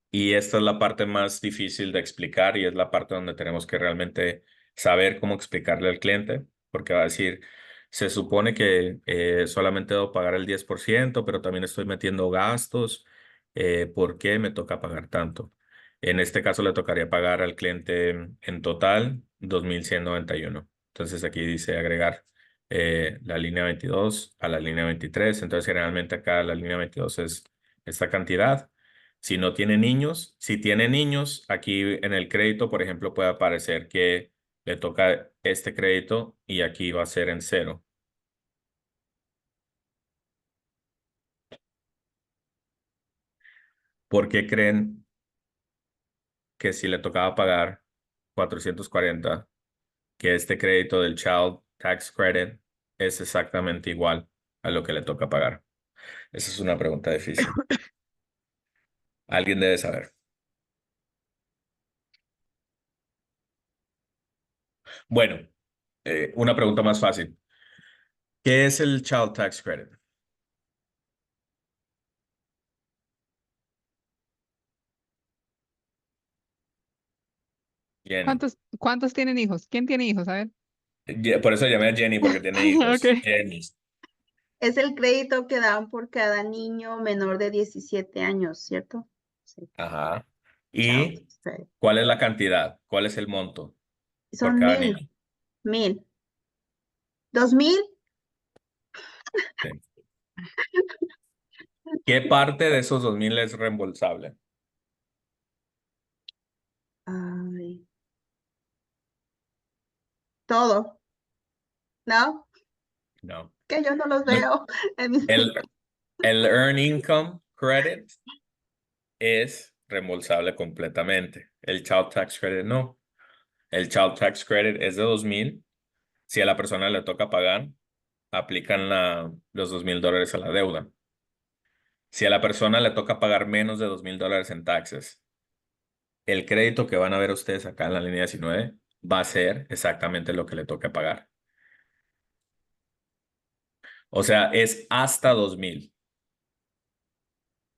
Y esta es la parte más difícil de explicar y es la parte donde tenemos que realmente saber cómo explicarle al cliente, porque va a decir, se supone que solamente debo pagar el 10%, pero también estoy metiendo gastos. ¿Por qué me toca pagar tanto? En este caso le tocaría pagar al cliente en total 2,191. Entonces aquí dice agregar la línea 22 a la línea 23. Entonces generalmente acá la línea 22 es esta cantidad. Si no tiene niños, si tiene niños, aquí en el crédito, por ejemplo, puede aparecer que le toca este crédito y aquí va a ser en 0. ¿Por qué creen que si le tocaba pagar 440, que este crédito del Child Tax Credit es exactamente igual a lo que le toca pagar? Esa es una pregunta difícil. Alguien debe saber. Bueno, una pregunta más fácil. ¿Qué es el Child Tax Credit? Jenny. ¿Cuántos tienen hijos? ¿Quién tiene hijos? A ver. Por eso llamé a Jenny, porque tiene hijos. Ok. Jenny. Es el crédito que dan por cada niño menor de 17 años, ¿cierto? Sí. Ajá. Child ¿Y tax credit. cuál es la cantidad? ¿Cuál es el monto por Son cada niño? 1,000. 2,000. Sí. ¿Qué parte de esos 2,000 es reembolsable? Ay. Todo. ¿No? No. Que yo no los veo en mis... El Earned Income Credit es reembolsable completamente. El Child Tax Credit no. El Child Tax Credit es de 2,000. Si a la persona le toca pagar, aplican los $2,000 a la deuda. Si a la persona le toca pagar menos de $2,000 en taxes, el crédito que van a ver ustedes acá en la línea 19 va a ser exactamente lo que le toca pagar. O sea, es hasta 2,000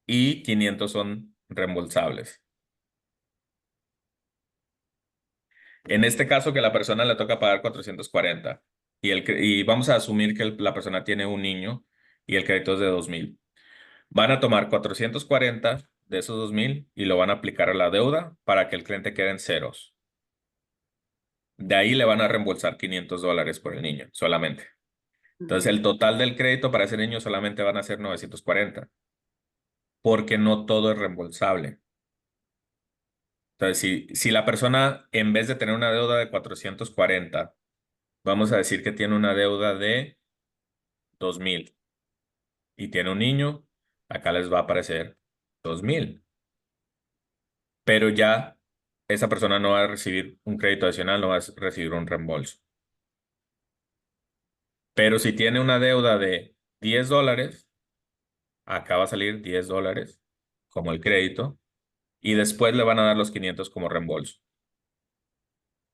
y 500 son reembolsables. En este caso que la persona le toca pagar 440 y vamos a asumir que la persona tiene un niño y el crédito es de 2,000. Van a tomar 440 de esos 2,000 y lo van a aplicar a la deuda para que el cliente quede en ceros. De ahí le van a reembolsar $500 por el niño solamente. Entonces el total del crédito para ese niño solamente van a ser 940, porque no todo es reembolsable. Entonces si la persona en vez de tener una deuda de 440, vamos a decir que tiene una deuda de 2,000 y tiene un niño, acá les va a aparecer 2,000. Pero ya esa persona no va a recibir un crédito adicional, no va a recibir un reembolso. Pero si tiene una deuda de $10, acá va a salir $10 como el crédito y después le van a dar los 500 como reembolso,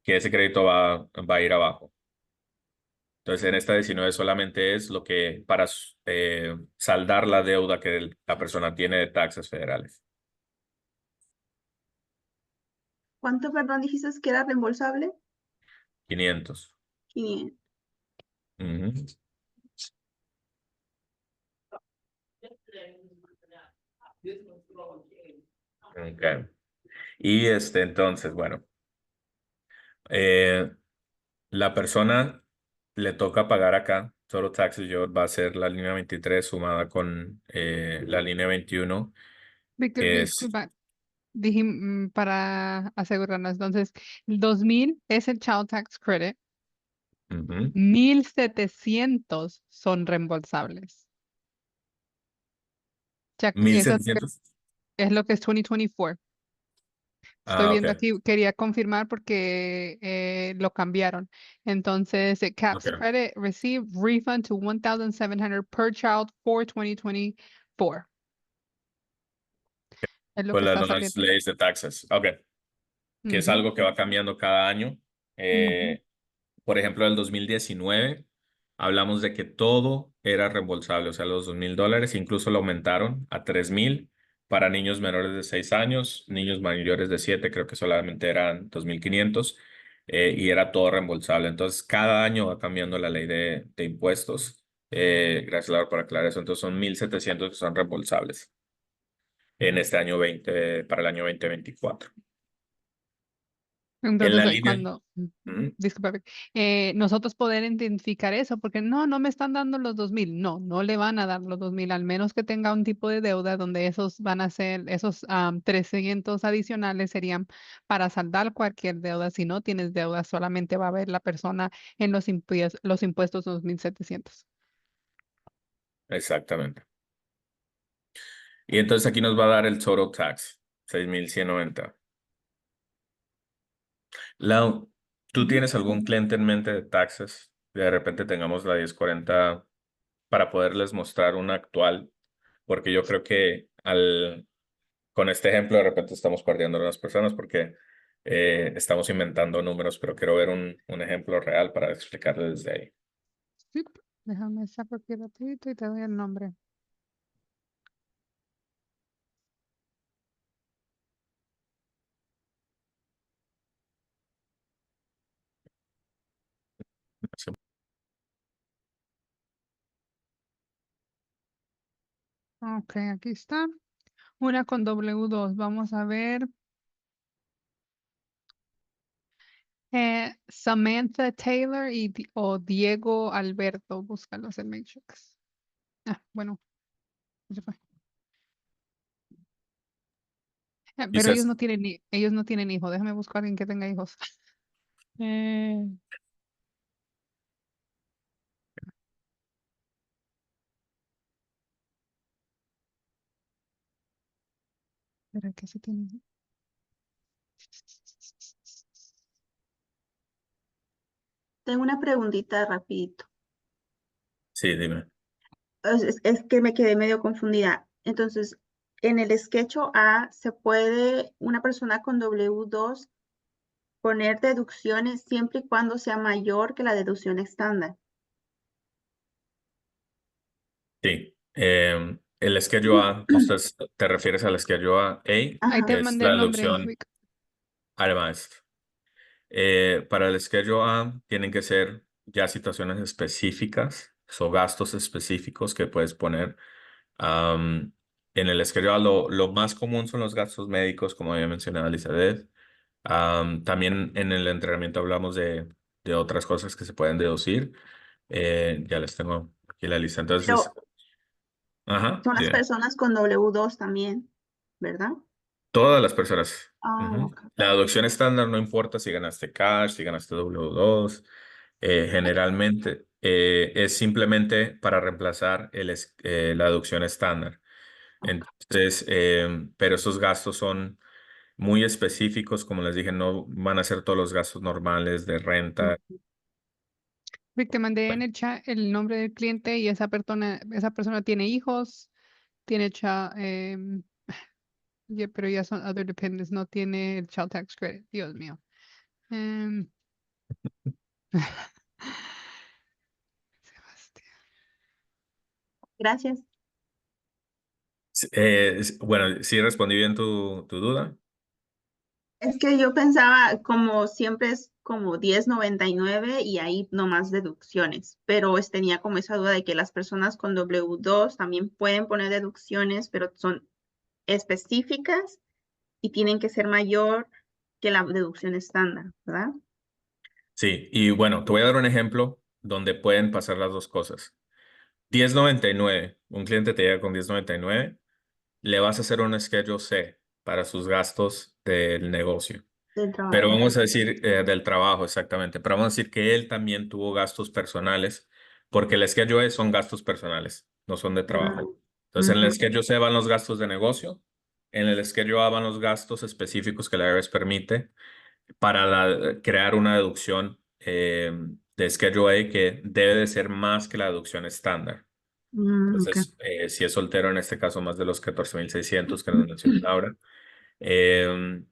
que ese crédito va a ir abajo. Entonces, en esta 19 solamente es lo que para saldar la deuda que la persona tiene de taxes federales. ¿Cuánto, perdón, dijiste que era reembolsable? 500. 500. Ujú. Ok. Y entonces, bueno, la persona le toca pagar acá. Total taxes yo va a ser la línea 23 sumada con la línea 21, Víctor, que es disculpa, para asegurarnos, entonces, el 2000 es el Child Tax Credit, ujú, 1700 son reembolsables. Eso 1700. es lo que es 2024. Estoy Ah, ok. viendo aquí, quería confirmar porque lo cambiaron. Entonces, CAPS Ok. credit receive refund to 1,700 per child for 2024. Es lo Pues que las está nuevas saliendo. leyes de taxes. Ok. Que es Ujú, algo que va cambiando cada año. ujú. Por ejemplo, el 2019 hablamos de que todo era reembolsable, o sea, los $2,000, incluso lo aumentaron a 3,000 para niños menores de 6 años, niños mayores de 7, creo que solamente eran 2,500, y era todo reembolsable. Entonces, cada año va cambiando la ley de impuestos. Gracias, Laura, por aclarar eso. Entonces, son 1,700 que son reembolsables en este año 20, para el año 2024. En Entonces, la línea. cuando, Ujú. disculpa, Vic, nosotros poder identificar eso, porque no me están dando los 2000, no le van a dar los 2000, al menos que tenga un tipo de deuda donde esos van a ser, esos 300 adicionales serían para saldar cualquier deuda. Si no tienes deuda, solamente va a ver la persona en los impuestos 2700. Exactamente. Y entonces aquí nos va a dar el total tax, 6,190. Lau, ¿tú Ujú. tienes algún cliente en mente de taxes? De repente tengamos la 1040 para poderles mostrar una actual, porque yo creo que con este ejemplo de repente estamos perdiendo a las personas porque estamos inventando números, pero quiero ver un ejemplo real para explicarles desde ahí. Sí, déjame sacar aquí rapidito y te doy el nombre. Ok, aquí está. Una con W2. Vamos a ver. Samantha Taylor o Diego Alberto, búscalos en Matrix. Bueno, ya fue. Pero Dices, ellos no tienen hijos. Déjame buscar a alguien que tenga hijos. Eh, ¿Será que sí tienen? Tengo una preguntita rapidito. sí, dime. Es que me quedé medio confundida. Entonces, en el sketch A, ¿se puede una persona con W2 poner deducciones siempre y cuando sea mayor que la deducción estándar? Sí. El Schedule A, ¿usted te refieres al Schedule A, Ahí Ajá. te que es mandé la el nombre, deducción Vic. al maestro? Para el Schedule A tienen que ser ya situaciones específicas o gastos específicos que puedes poner. Am, en el Schedule A lo más común son los gastos médicos, como había mencionado Elizabeth. También en el entrenamiento hablamos de otras cosas que se pueden deducir. Ya les tengo aquí la lista. Entonces, Pero ajá, son las dime. personas con W2 también, ¿verdad? Todas las personas. Ah, Ujú. ok. La deducción estándar no importa si ganaste cash, si ganaste W2. Generalmente es simplemente para reemplazar la deducción estándar. Ok. Entonces, pero esos gastos son muy específicos, como les dije, no van a ser todos los gastos normales de renta. Vic, te mandé en Bueno, el chat el nombre del cliente y esa persona tiene hijos, tiene pero ya son other dependents, no tiene el child tax credit. Dios mío. Em, Gracias. Bueno, sí respondí bien tu duda. Es que yo pensaba como siempre es como 10.99 y ahí nomás deducciones, pero tenía como esa duda de que las personas con W2 también pueden poner deducciones, pero son específicas y tienen que ser mayor que la deducción estándar, ¿verdad? Sí, y bueno, te voy a dar un ejemplo donde pueden pasar las dos cosas. 10.99, un cliente te llega con 10.99, le vas a hacer un schedule C para sus gastos del negocio. Del Pero trabajo. vamos a decir del trabajo, exactamente. Pero vamos a decir que él también tuvo gastos personales, porque el schedule E son gastos personales, no son de trabajo. Entonces, en el Ujú. schedule C van los gastos de negocio, en el schedule A van los gastos específicos que la IRS permite para crear una deducción de schedule A que debe de ser más que la deducción estándar. Ok. Entonces, si es soltero, en este caso, más de los 14.600 que nos mencionó Laura. Em,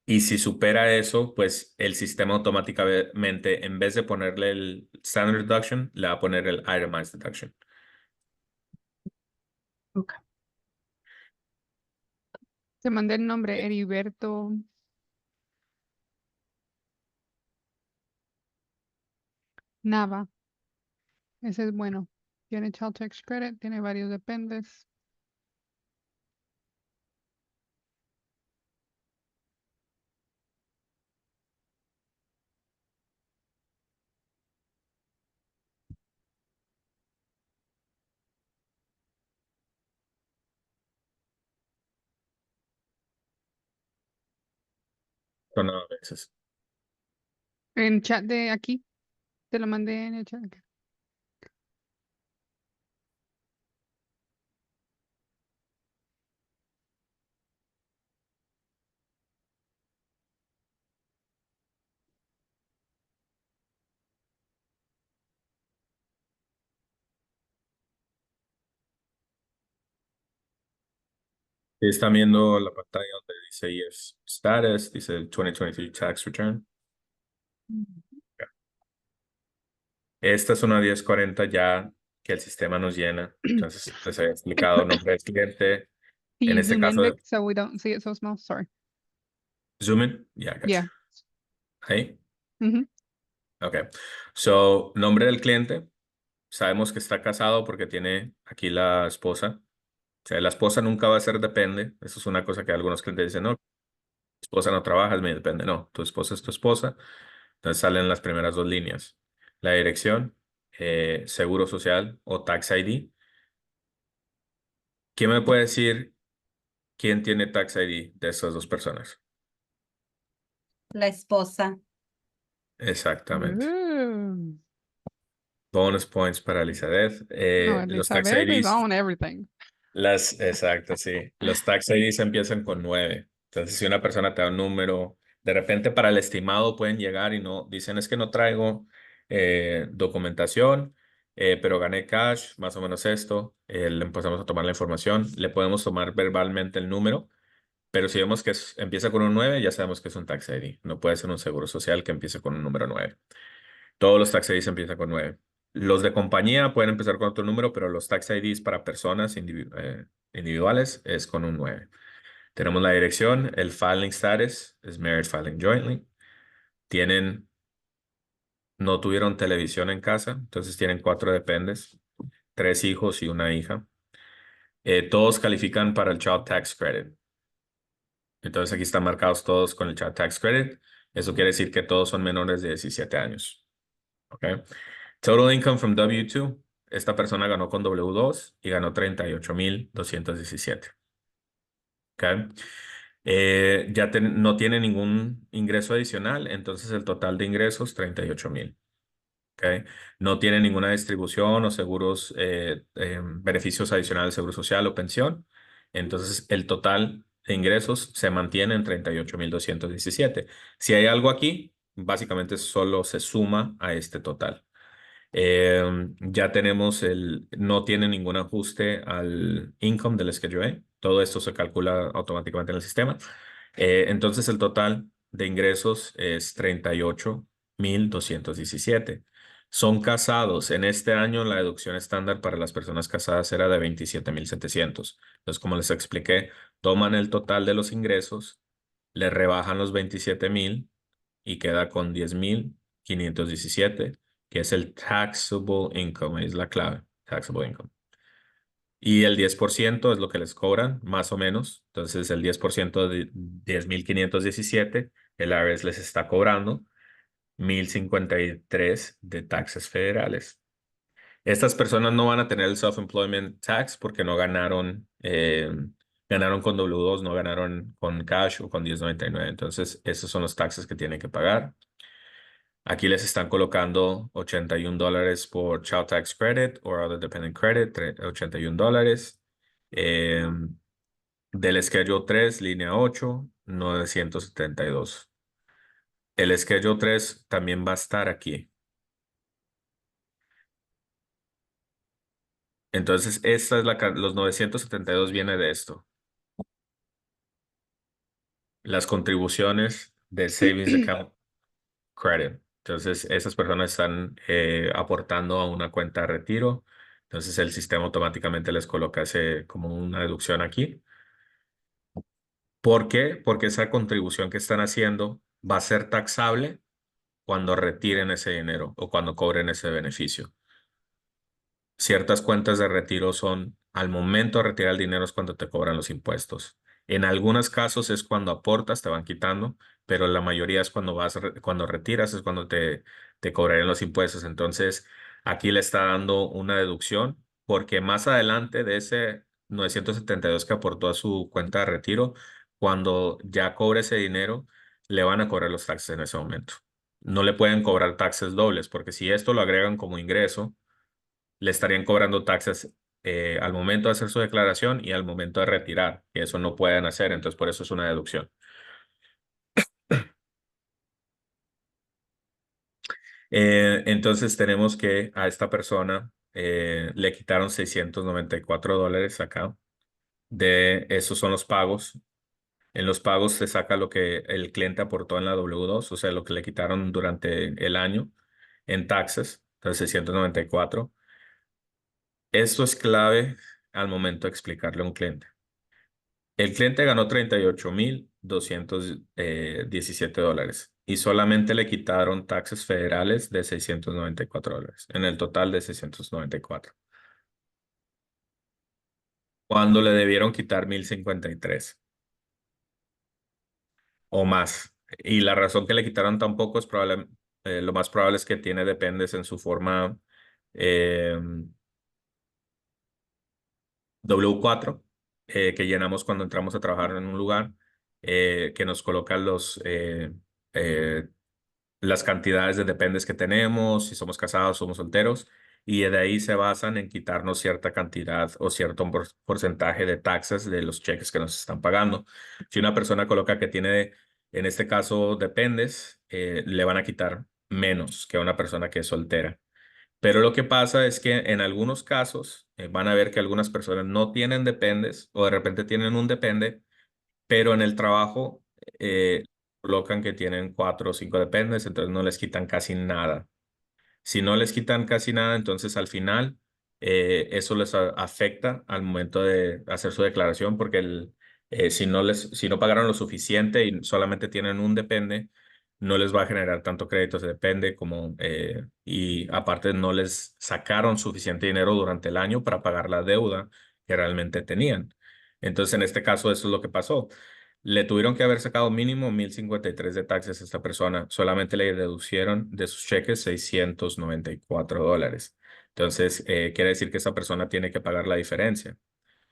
y si supera eso, pues el sistema automáticamente, en vez de ponerle el standard deduction, le va a poner el itemized deduction. Ok. Te mandé el nombre, Heriberto Nava. Ese es bueno. Tiene Child Tax Credit, tiene varios dependes. Son 9 veces. En chat de aquí, te lo mandé en el chat. Si están viendo la pantalla donde dice Yes Status, dice el 2023 Tax Return. Esta es una 1040 ya que el sistema nos llena. Entonces, les había explicado nombre del cliente. Can En you este zoom in, caso, Vic, so we don't see it so small? Sorry. zoom in. Ya, gotcha. Yeah. Ahí. Mhm. Ok. So, nombre del cliente. Sabemos que está casado porque tiene aquí la esposa. O sea, la esposa nunca va a ser depende. Eso es una cosa que algunos clientes dicen, no, mi esposa no trabaja, es mi depende. No, tu esposa es tu esposa. Entonces salen las primeras dos líneas. La dirección, seguro social o tax ID. ¿Quién me puede decir quién tiene tax ID de estas dos personas? La esposa. Exactamente. Ooh. Bonus points para Elizabeth. No, Los tax Elizabeth is IDs. on everything. Exacto, sí. Los tax IDs empiezan con 9. Entonces, si una persona te da un número, de repente para el estimado pueden llegar y no, dicen es que no traigo documentación, pero gané cash, más o menos esto. Le empezamos a tomar la información, le podemos tomar verbalmente el número, pero si vemos que empieza con un 9, ya sabemos que es un tax ID. No puede ser un seguro social que empiece con un número 9. Todos los tax IDs empiezan con 9. Los de compañía pueden empezar con otro número, pero los tax IDs para personas individuales es con un 9. Tenemos la dirección, el filing status es married filing jointly. No tuvieron televisión en casa, entonces tienen 4 dependes, 3 hijos y una hija. Todos califican para el Child Tax Credit. Entonces aquí están marcados todos con el Child Tax Credit. Eso quiere decir que todos son menores de 17 años. ¿Ok? Total income from W2. Esta persona ganó con W2 y ganó 38.217. ¿Ok? No tiene ningún ingreso adicional, entonces el total de ingresos 38.000. ¿Ok? No tiene ninguna distribución o seguros, beneficios adicionales de seguro social o pensión. Entonces el total de ingresos se mantiene en 38.217. Si hay algo aquí, básicamente solo se suma a este total. Ya tenemos no tiene ningún ajuste al income del Schedule A. Todo esto se calcula automáticamente en el sistema. Entonces el total de ingresos es 38.217. Son casados. En este año la deducción estándar para las personas casadas era de 27,700. Entonces, como les expliqué, toman el total de los ingresos, le rebajan los 27,000 y queda con 10,517, que es el taxable income, es la clave, taxable income. Y el 10% es lo que les cobran, más o menos. Entonces, el 10% de 10,517, el IRS les está cobrando 1,053 de taxes federales. Estas personas no van a tener el self-employment tax porque no ganaron, ganaron con W2, no ganaron con cash o con 1099. Entonces, esos son los taxes que tienen que pagar. Aquí les están colocando $81 por Child Tax Credit o Other Dependent Credit, $81. Del Schedule 3, línea 8, 972. El Schedule 3 también va a estar aquí. Entonces, esta es los 972 viene de esto. Las contribuciones del Savings Account Credit. Entonces, esas personas están aportando a una cuenta de retiro. Entonces, el sistema automáticamente les coloca como una deducción aquí. ¿Por qué? Porque esa contribución que están haciendo va a ser taxable cuando retiren ese dinero o cuando cobren ese beneficio. Ciertas cuentas de retiro son al momento de retirar el dinero es cuando te cobran los impuestos. En algunos casos es cuando aportas, te van quitando, pero la mayoría es cuando cuando retiras es cuando te cobrarían los impuestos. Entonces, aquí le está dando una deducción porque más adelante de ese 972 que aportó a su cuenta de retiro, cuando ya cobre ese dinero, le van a cobrar los taxes en ese momento. No le pueden cobrar taxes dobles porque si esto lo agregan como ingreso, le estarían cobrando taxes al momento de hacer su declaración y al momento de retirar, que eso no pueden hacer, entonces por eso es una deducción. Entonces tenemos que a esta persona le quitaron $694 acá. De esos son los pagos. En los pagos se saca lo que el cliente aportó en la W2, o sea, lo que le quitaron durante el año en taxes, entonces 694. Esto es clave al momento de explicarle a un cliente. El cliente ganó $38,217 y solamente le quitaron taxes federales de $694, en el total de 694, cuando le debieron quitar 1,053 o más. Y la razón que le quitaron tan poco es lo más probable es que tiene dependes en su forma eh, W4 que llenamos cuando entramos a trabajar en un lugar, que nos coloca eh, las cantidades de dependes que tenemos, si somos casados, somos solteros, y de ahí se basan en quitarnos cierta cantidad o cierto porcentaje de taxes de los cheques que nos están pagando. Si una persona coloca que tiene, en este caso, dependes, le van a quitar menos que a una persona que es soltera. Pero lo que pasa es que en algunos casos van a ver que algunas personas no tienen dependes o de repente tienen un depende, pero en el trabajo colocan que tienen 4 o 5 dependes, entonces no les quitan casi nada. Si no les quitan casi nada, entonces al final eso les afecta al momento de hacer su declaración porque si no pagaron lo suficiente y solamente tienen un depende, no les va a generar tanto crédito de depende y aparte no les sacaron suficiente dinero durante el año para pagar la deuda que realmente tenían. Entonces en este caso eso es lo que pasó. Le tuvieron que haber sacado mínimo 1,053 de taxes a esta persona. Solamente le deducieron de sus cheques $694. Entonces, quiere decir que esa persona tiene que pagar la diferencia.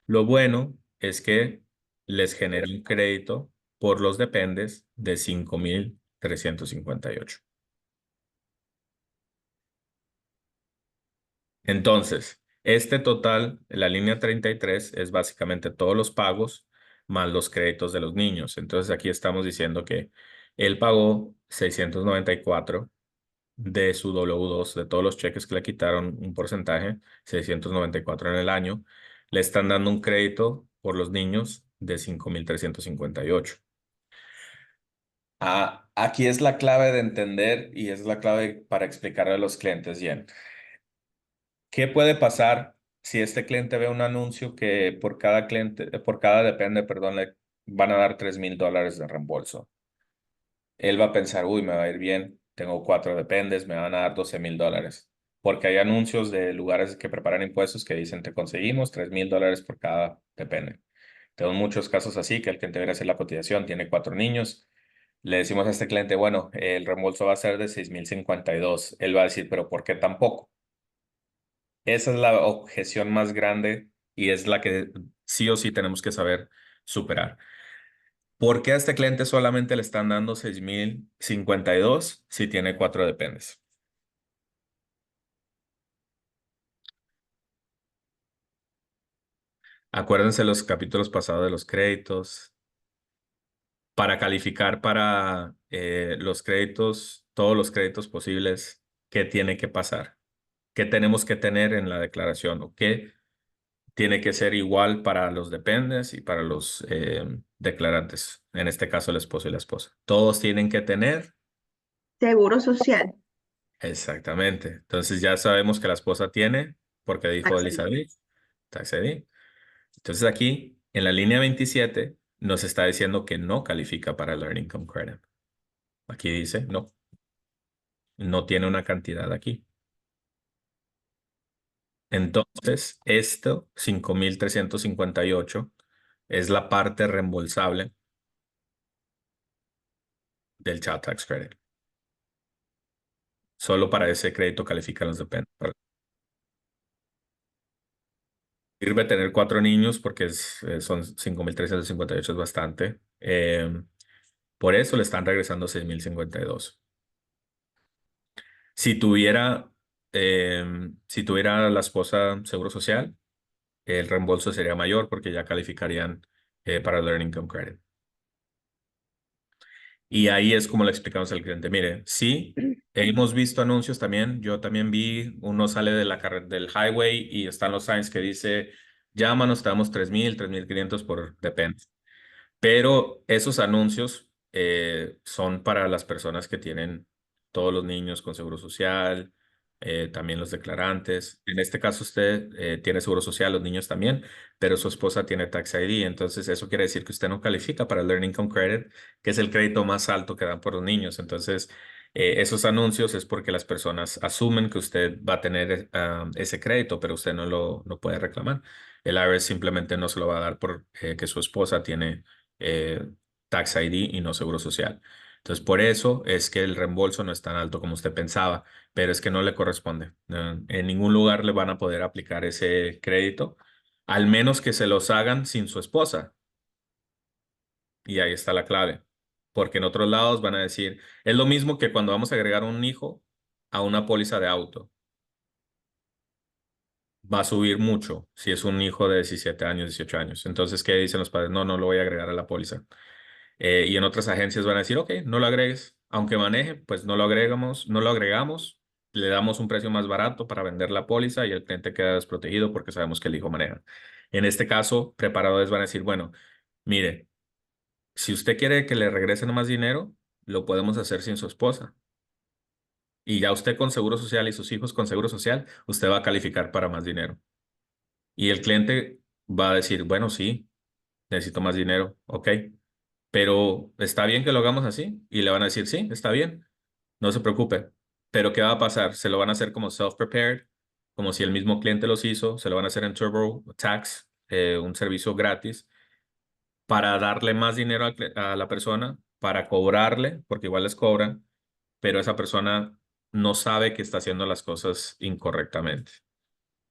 Lo bueno es que les genera un crédito por los dependes de 5,358. Entonces, este total, la línea 33, es básicamente todos los pagos más los créditos de los niños. Entonces, aquí estamos diciendo que él pagó 694 de su W2, de todos los cheques que le quitaron un porcentaje, 694 en el año. Le están dando un crédito por los niños de 5,358. Aquí es la clave de entender y es la clave para explicarle a los clientes bien. ¿Qué puede pasar si este cliente ve un anuncio que por cada cliente, por cada depende, perdón, le van a dar $3,000 de reembolso? Él va a pensar, uy, me va a ir bien, tengo 4 dependes, me van a dar $12,000. Porque hay anuncios de lugares que preparan impuestos que dicen, te conseguimos $3,000 por cada depende. Tengo muchos casos así, que el cliente viene a hacer la cotización, tiene 4 niños. Le decimos a este cliente, bueno, el reembolso va a ser de 6,052. Él va a decir, pero ¿por qué tan poco? Esa es la objeción más grande y es la que sí o sí tenemos que saber superar. ¿Por qué a este cliente solamente le están dando 6,052 si tiene 4 dependes? Acuérdense los capítulos pasados de los créditos. Para calificar para los créditos, todos los créditos posibles, ¿qué tiene que pasar? ¿Qué tenemos que tener en la declaración? ¿O qué tiene que ser igual para los dependes y para los declarantes? En este caso, el esposo y la esposa. Todos tienen que tener. Seguro social. Exactamente. Entonces ya sabemos que la esposa tiene, porque dijo Tax ID. Elizabeth, Tax ID. Entonces aquí, en la línea 27, nos está diciendo que no califica para el Earned Income Credit. Aquí dice no tiene una cantidad aquí. Entonces, esto, 5,358, es la parte reembolsable del Child Tax Credit. Solo para ese crédito califican los dependes. Sirve tener 4 niños porque son 5,358, es bastante. Por eso le están regresando 6,052. Si tuviera la esposa seguro social, el reembolso sería mayor porque ya calificarían para el Earned Income Credit. Y ahí es como le explicamos al cliente, mire, sí, hemos visto anuncios también, yo también vi, uno sale de del highway y están los signs que dice, llámanos, te damos 3,000, 3,500 por depende. Pero esos anuncios son para las personas que tienen todos los niños con seguro social, también los declarantes. En este caso usted tiene seguro social, los niños también, pero su esposa tiene Tax ID. Entonces eso quiere decir que usted no califica para el Earned Income Credit, que es el crédito más alto que dan por los niños. Entonces esos anuncios es porque las personas asumen que usted va a tener ese crédito, pero usted no puede reclamar. El IRS simplemente no se lo va a dar por que su esposa tiene Tax ID y no seguro social. Entonces, por eso es que el reembolso no es tan alto como usted pensaba, pero es que no le corresponde. En ningún lugar le van a poder aplicar ese crédito, al menos que se los hagan sin su esposa. Y ahí está la clave, porque en otros lados van a decir, es lo mismo que cuando vamos a agregar un hijo a una póliza de auto. Va a subir mucho si es un hijo de 17 años, 18 años. Entonces, ¿qué dicen los padres? No, no lo voy a agregar a la póliza. Y en otras agencias van a decir, ok, no lo agregues. Aunque maneje, pues no lo agregamos, le damos un precio más barato para vender la póliza y el cliente queda desprotegido porque sabemos que el hijo maneja. En este caso, preparadores van a decir, bueno, mire, si usted quiere que le regresen más dinero, lo podemos hacer sin su esposa. Y ya usted con seguro social y sus hijos con seguro social, usted va a calificar para más dinero. Y el cliente va a decir, bueno, sí, necesito más dinero, ok. Pero está bien que lo hagamos así. Y le van a decir, sí, está bien, no se preocupe. Pero ¿qué va a pasar? Se lo van a hacer como self-prepared, como si el mismo cliente los hizo, se lo van a hacer en TurboTax, un servicio gratis, para darle más dinero a la persona, para cobrarle, porque igual les cobran, pero esa persona no sabe que está haciendo las cosas incorrectamente.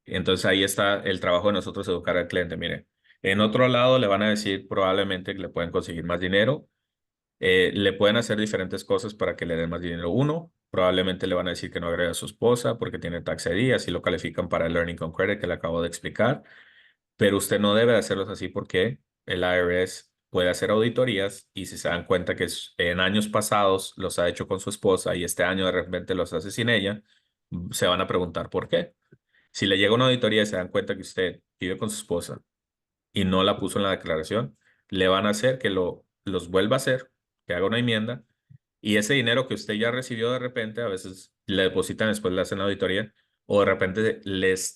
Entonces ahí está el trabajo de nosotros educar al cliente. Mire, en otro lado le van a decir probablemente que le pueden conseguir más dinero, le pueden hacer diferentes cosas para que le den más dinero. Uno, probablemente le van a decir que no agregue a su esposa porque tiene Tax ID, así lo califican para el Earned Income Credit que le acabo de explicar. Pero usted no debe de hacerlos así porque el IRS puede hacer auditorías y si se dan cuenta que en años pasados los ha hecho con su esposa y este año de repente los hace sin ella, se van a preguntar por qué. Si le llega una auditoría y se dan cuenta que usted vive con su esposa y no la puso en la declaración, le van a hacer que los vuelva a hacer, que haga una enmienda Y ese dinero que usted ya recibió de repente, a veces le depositan, después le hacen la auditoría, o de repente les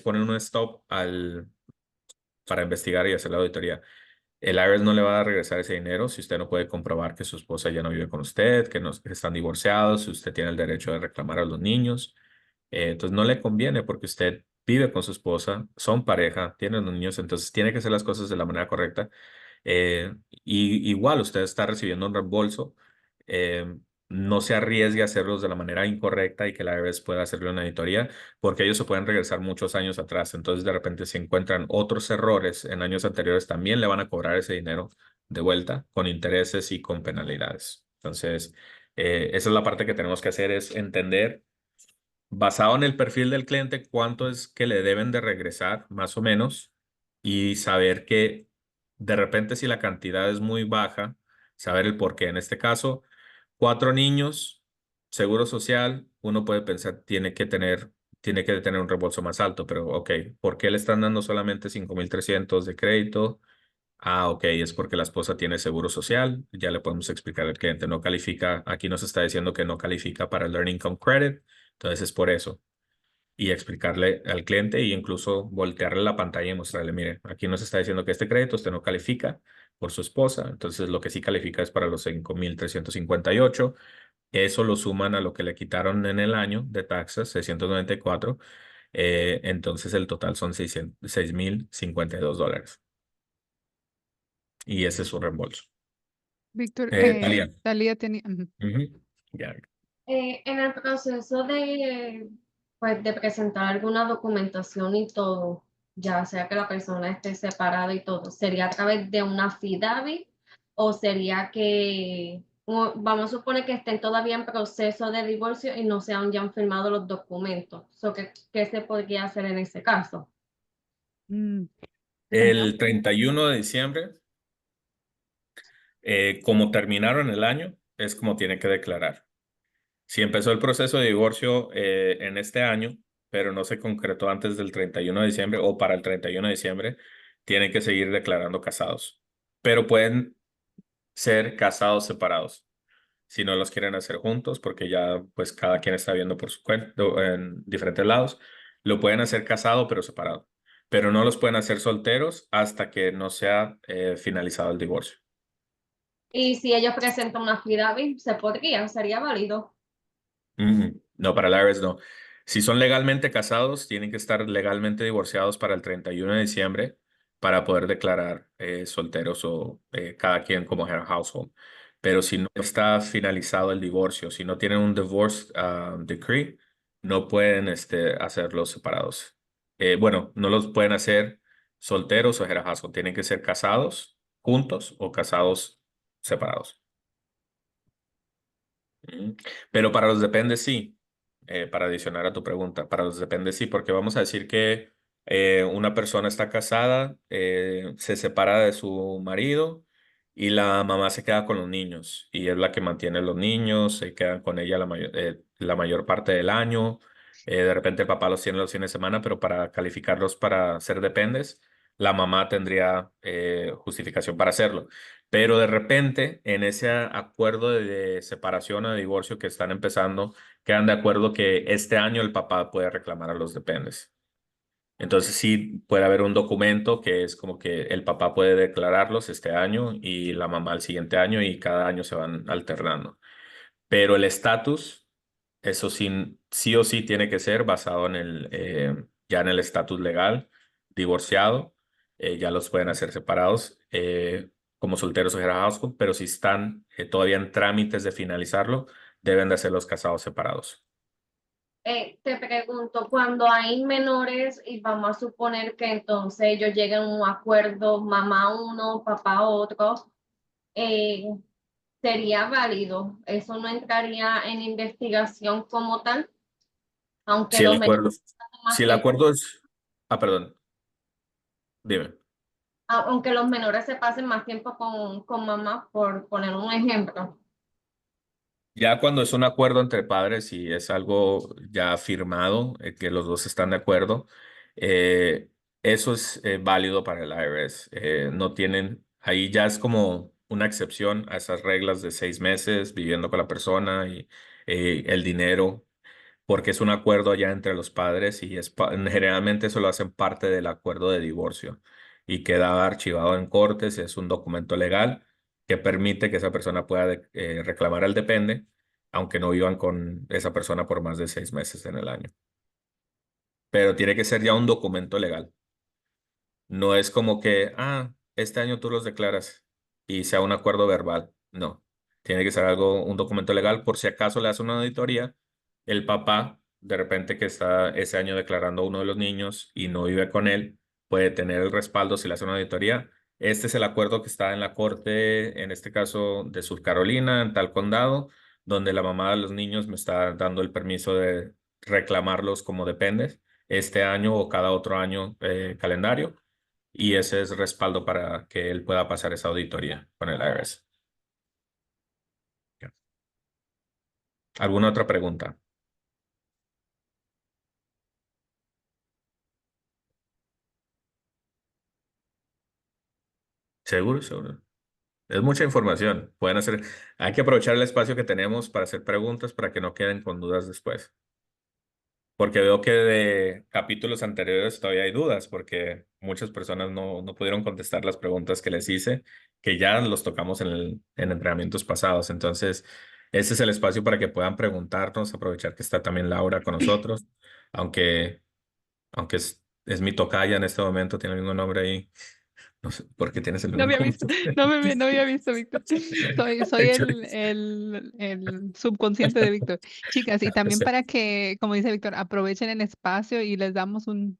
ponen un stop para investigar y hacer la auditoría. El IRS no le va a regresar ese dinero si usted no puede comprobar que su esposa ya no vive con usted, que están divorciados, si usted tiene el derecho de reclamar a los niños. Entonces no le conviene porque usted vive con su esposa, son pareja, tienen niños, entonces tiene que hacer las cosas de la manera correcta. Y igual usted está recibiendo un reembolso, eh, no se arriesgue a hacerlos de la manera incorrecta y que la IRS pueda hacerle una auditoría, porque ellos se pueden regresar muchos años atrás. Entonces, de repente, si encuentran otros errores en años anteriores, también le van a cobrar ese dinero de vuelta con intereses y con penalidades. Entonces, esa es la parte que tenemos que hacer, es entender, basado en el perfil del cliente, cuánto es que le deben de regresar, más o menos, y saber que de repente si la cantidad es muy baja, saber el por qué. En este caso, 4 niños, seguro social, uno puede pensar, tiene que tener un reembolso más alto, pero ok, ¿por qué le están dando solamente 5,300 de crédito? Ah, ok, es porque la esposa tiene seguro social. Ya le podemos explicar al cliente, no califica, aquí nos está diciendo que no califica para el Earned Income Credit, entonces es por eso. Y explicarle al cliente e incluso voltearle la pantalla y mostrarle, mire, aquí nos está diciendo que este crédito usted no califica por su esposa, entonces lo que sí califica es para los 5,358. Eso lo suman a lo que le quitaron en el año de taxas, 694. Entonces el total son $6,052. Y ese es su reembolso. Víctor, Talía. Talía tenía, Ujú. Ya. En el proceso pues, de presentar alguna documentación y todo, ya sea que la persona esté separada y todo, ¿sería a través de una affidavit o sería que, vamos a suponer que estén todavía en proceso de divorcio y no se ya han firmado los documentos? ¿Qué se podría hacer en ese caso? El 31 de diciembre, como terminaron el año, es como tiene que declarar. Si empezó el proceso de divorcio en este año, pero no se concretó antes del 31 de diciembre o para el 31 de diciembre, tienen que seguir declarando casados. Pero pueden ser casados separados si no los quieren hacer juntos, porque ya pues cada quien está viendo por su cuenta en diferentes lados. Lo pueden hacer casado pero separado, pero no los pueden hacer solteros hasta que no sea finalizado el divorcio. Y si ellos presentan una affidavit, sería válido. No, para el IRS no. Si son legalmente casados, tienen que estar legalmente divorciados para el 31 de diciembre para poder declarar solteros o cada quien como head of household. Pero si no está finalizado el divorcio, si no tienen un divorce decree, no pueden hacerlos separados. Bueno, no los pueden hacer solteros o head of household. Tienen que ser casados juntos o casados separados. Pero para los dependes sí, para adicionar a tu pregunta, para los dependes sí, porque vamos a decir que una persona está casada, se separa de su marido y la mamá se queda con los niños y es la que mantiene los niños, se quedan con ella la mayor parte del año. De repente el papá los tiene los fines de semana, pero para calificarlos para ser dependes, la mamá tendría justificación para hacerlo. Pero de repente, en ese acuerdo de separación o de divorcio que están empezando, quedan de acuerdo que este año el papá puede reclamar a los dependes. Entonces sí puede haber un documento que es como que el papá puede declararlos este año y la mamá el siguiente año y cada año se van alternando. Pero el estatus, eso sí, sí o sí tiene que ser basado en ya en el estatus legal, divorciado, ya los pueden hacer separados, como solteros o head of household, pero si están todavía en trámites de finalizarlo, deben de ser los casados separados. Te pregunto, cuando hay menores y vamos a suponer que entonces ellos lleguen a un acuerdo, mamá uno, papá otro, ¿sería válido? ¿Eso no entraría en investigación como tal? Aunque Si el los menores acuerdo, pasen más si el tiempo, acuerdo es, perdón, dime. aunque los menores se pasen más tiempo con mamá, por poner un ejemplo. Ya cuando es un acuerdo entre padres y es algo ya firmado, que los dos están de acuerdo, eso es válido para el IRS. No tienen, ahí ya es como una excepción a esas reglas de 6 meses viviendo con la persona y el dinero, porque es un acuerdo ya entre los padres y generalmente eso lo hacen parte del acuerdo de divorcio y queda archivado en cortes, es un documento legal que permite que esa persona pueda reclamar al depende, aunque no vivan con esa persona por más de 6 meses en el año. Pero tiene que ser ya un documento legal. No es como que, este año tú los declaras y sea un acuerdo verbal. No, tiene que ser algo, un documento legal por si acaso le hace una auditoría, el papá, de repente que está ese año declarando a uno de los niños y no vive con él, puede tener el respaldo si le hace una auditoría. Este es el acuerdo que está en la corte, en este caso de Sur Carolina, en tal condado, donde la mamá de los niños me está dando el permiso de reclamarlos como dependes este año o cada otro año calendario. Y ese es respaldo para que él pueda pasar esa auditoría con el IRS. ¿Alguna otra pregunta? Seguro, seguro. Es mucha información. Hay que aprovechar el espacio que tenemos para hacer preguntas para que no queden con dudas después. Porque veo que de capítulos anteriores todavía hay dudas, porque muchas personas no pudieron contestar las preguntas que les hice, que ya los tocamos en entrenamientos pasados. Entonces, ese es el espacio para que puedan preguntarnos, aprovechar que está también Laura con nosotros, aunque, aunque es mi tocaya en este momento, tiene el mismo nombre ahí. No sé por qué tienes el No mismo había visto, nombre. no había visto, Víctor. Soy el subconsciente de Víctor. Chicas, y también para que, como dice Víctor, aprovechen el espacio y les damos un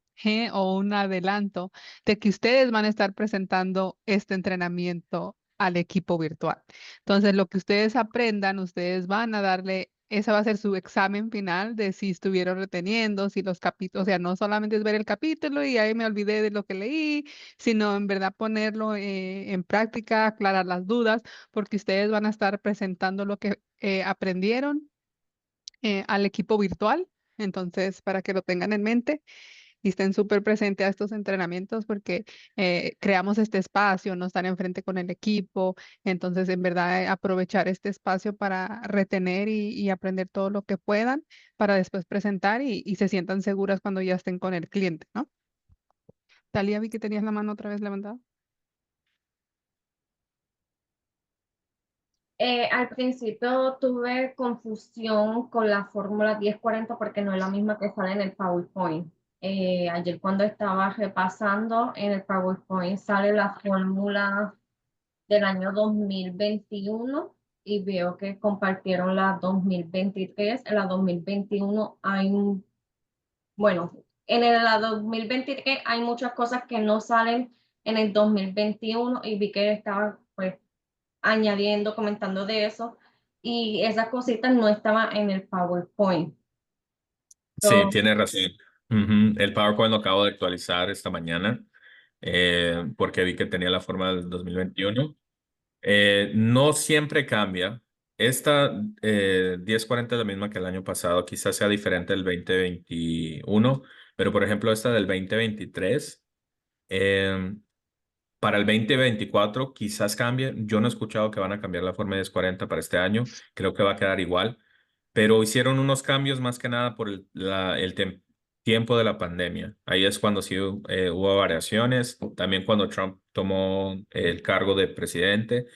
o un adelanto de que ustedes van a estar presentando este entrenamiento al equipo virtual. Entonces, lo que ustedes aprendan, ustedes van a darle, ese va a ser su examen final de si estuvieron reteniendo, si los capítulos, o sea, no solamente es ver el capítulo y ahí me olvidé de lo que leí, sino en verdad ponerlo en práctica, aclarar las dudas, porque ustedes van a estar presentando lo que aprendieron al equipo virtual. Entonces, para que lo tengan en mente y estén súper presentes a estos entrenamientos, porque creamos este espacio, no están enfrente con el equipo. Entonces, en verdad, aprovechar este espacio para retener y aprender todo lo que puedan para después presentar y se sientan seguras cuando ya estén con el cliente, ¿no? Talía, vi que tenías la mano otra vez levantada. Al principio tuve confusión con la fórmula 1040 porque no es la misma que sale en el PowerPoint. Ayer cuando estaba repasando en el PowerPoint sale la fórmula del año 2021 y veo que compartieron la 2023. En la 2021 bueno, la 2023 hay muchas cosas que no salen en el 2021 y vi que estaba pues añadiendo, comentando de eso, y esas cositas no estaban en el PowerPoint. Sí, So, tiene razón. Ujú. El PowerPoint lo acabo de actualizar esta mañana porque vi que tenía la forma del 2021. No siempre cambia. Esta 1040 es la misma que el año pasado, quizás sea diferente del 2021, pero por ejemplo esta del 2023, eh, para el 2024 quizás cambie. Yo no he escuchado que van a cambiar la forma de 1040 para este año, creo que va a quedar igual, pero hicieron unos cambios más que nada por el tiempo de la pandemia. Ahí es cuando sí hubo variaciones, también cuando Trump tomó el cargo de presidente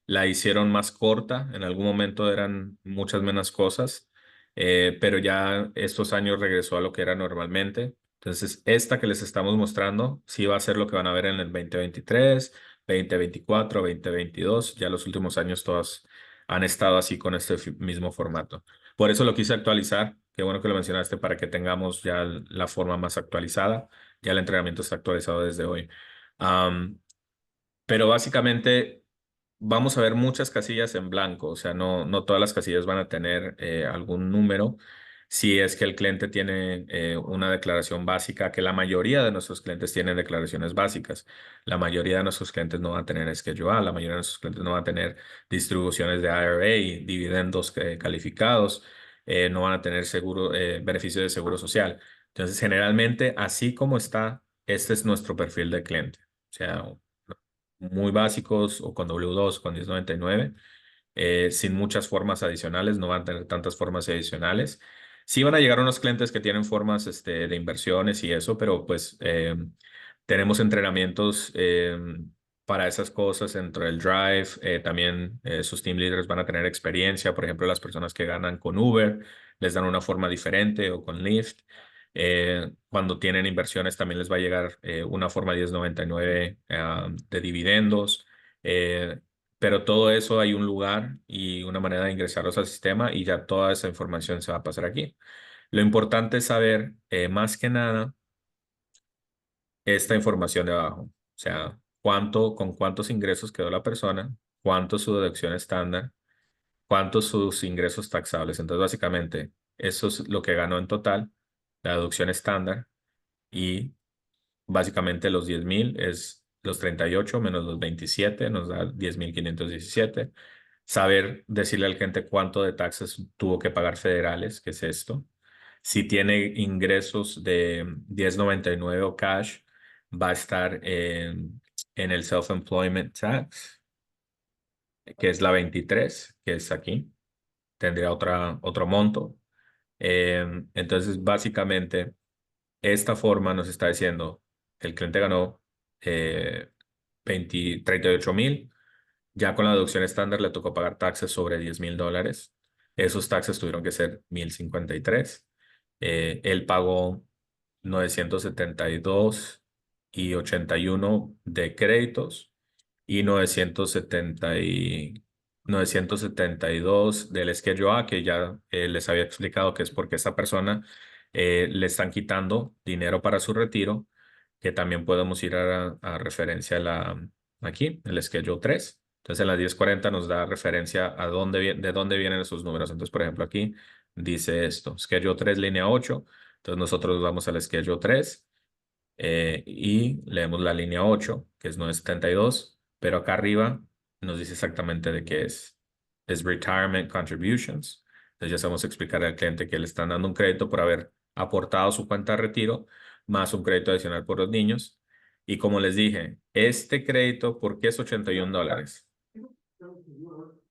la hicieron más corta, en algún momento eran muchas menos cosas, pero ya estos años regresó a lo que era normalmente. Entonces, esta que les estamos mostrando sí va a ser lo que van a ver en el 2023, 2024, 2022. Ya los últimos años todos han estado así con este mismo formato. Por eso lo quise actualizar. Qué bueno que lo mencionaste para que tengamos ya la forma más actualizada. Ya el entrenamiento está actualizado desde hoy. Pero básicamente vamos a ver muchas casillas en blanco, o sea, no todas las casillas van a tener algún número. Si es que el cliente tiene una declaración básica, que la mayoría de nuestros clientes tienen declaraciones básicas. La mayoría de nuestros clientes no van a tener Schedule A, la mayoría de nuestros clientes no van a tener distribuciones de IRA, dividendos calificados, no van a tener beneficios de seguro social. Entonces, generalmente, así como está, este es nuestro perfil de cliente. O sea, muy básicos o con W2, con 1099, sin muchas formas adicionales, no van a tener tantas formas adicionales. Sí van a llegar unos clientes que tienen formas de inversiones y eso, pero pues tenemos entrenamientos para esas cosas dentro del Drive. También sus team leaders van a tener experiencia. Por ejemplo, las personas que ganan con Uber les dan una forma diferente o con Lyft. Cuando tienen inversiones también les va a llegar una forma 1099 de dividendos. Pero todo eso hay un lugar y una manera de ingresarlos al sistema y ya toda esa información se va a pasar aquí. Lo importante es saber, más que nada, esta información de abajo. O sea, con cuántos ingresos quedó la persona, cuánto su deducción estándar, cuántos sus ingresos taxables. Entonces, básicamente, eso es lo que ganó en total, la deducción estándar, y básicamente los 10,000 es los 38 menos los 27, nos da 10,517. Saber decirle al cliente cuánto de taxes tuvo que pagar federales, que es esto. Si tiene ingresos de 1099 o cash, va a estar en el Self-Employment Tax, que es la 23, que es aquí. Tendría otro monto. Entonces, básicamente, esta forma nos está diciendo que el cliente ganó 38,000. Ya con la deducción estándar le tocó pagar taxes sobre $10,000. Esos taxes tuvieron que ser 1,053. Él pagó 972.81 de créditos y 972 del Schedule A, que ya les había explicado que es porque esta persona le están quitando dinero para su retiro, que también podemos ir a referencia aquí, el Schedule 3. Entonces en la 1040 nos da referencia a de dónde vienen esos números. Entonces, por ejemplo, aquí dice esto, Schedule 3, línea 8. Entonces nosotros vamos al Schedule 3 y leemos la línea 8, que es 972, pero acá arriba nos dice exactamente de qué es. Es Retirement Contributions. Entonces ya sabemos explicar al cliente que le están dando un crédito por haber aportado su cuenta de retiro, más un crédito adicional por los niños. Y como les dije, este crédito, ¿por qué es $81?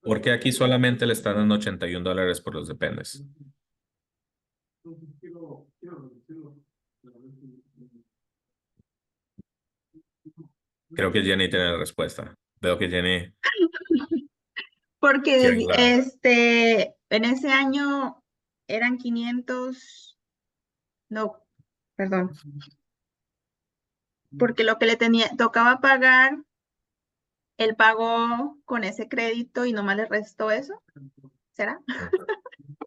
Porque aquí solamente le están dando $81 por los dependes. Creo que Jenny tiene la respuesta. Veo que Jenny Porque quiere aclarar. en ese año eran 500, no, perdón, porque lo que le tocaba pagar, él pagó con ese crédito y nomás le restó eso, ¿será?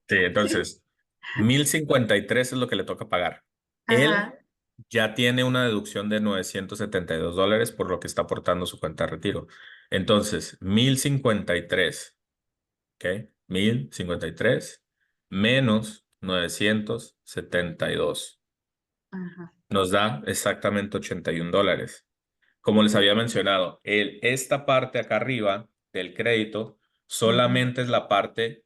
Sí, Sí. entonces, 1,053 es lo que le toca pagar. Ajá. Él ya tiene una deducción de $972 por lo que está aportando su cuenta de retiro. Entonces, 1,053, ¿ok? 1,053 menos 972 Ajá. nos da exactamente $81. Como les había mencionado, esta parte acá arriba del crédito solamente es la parte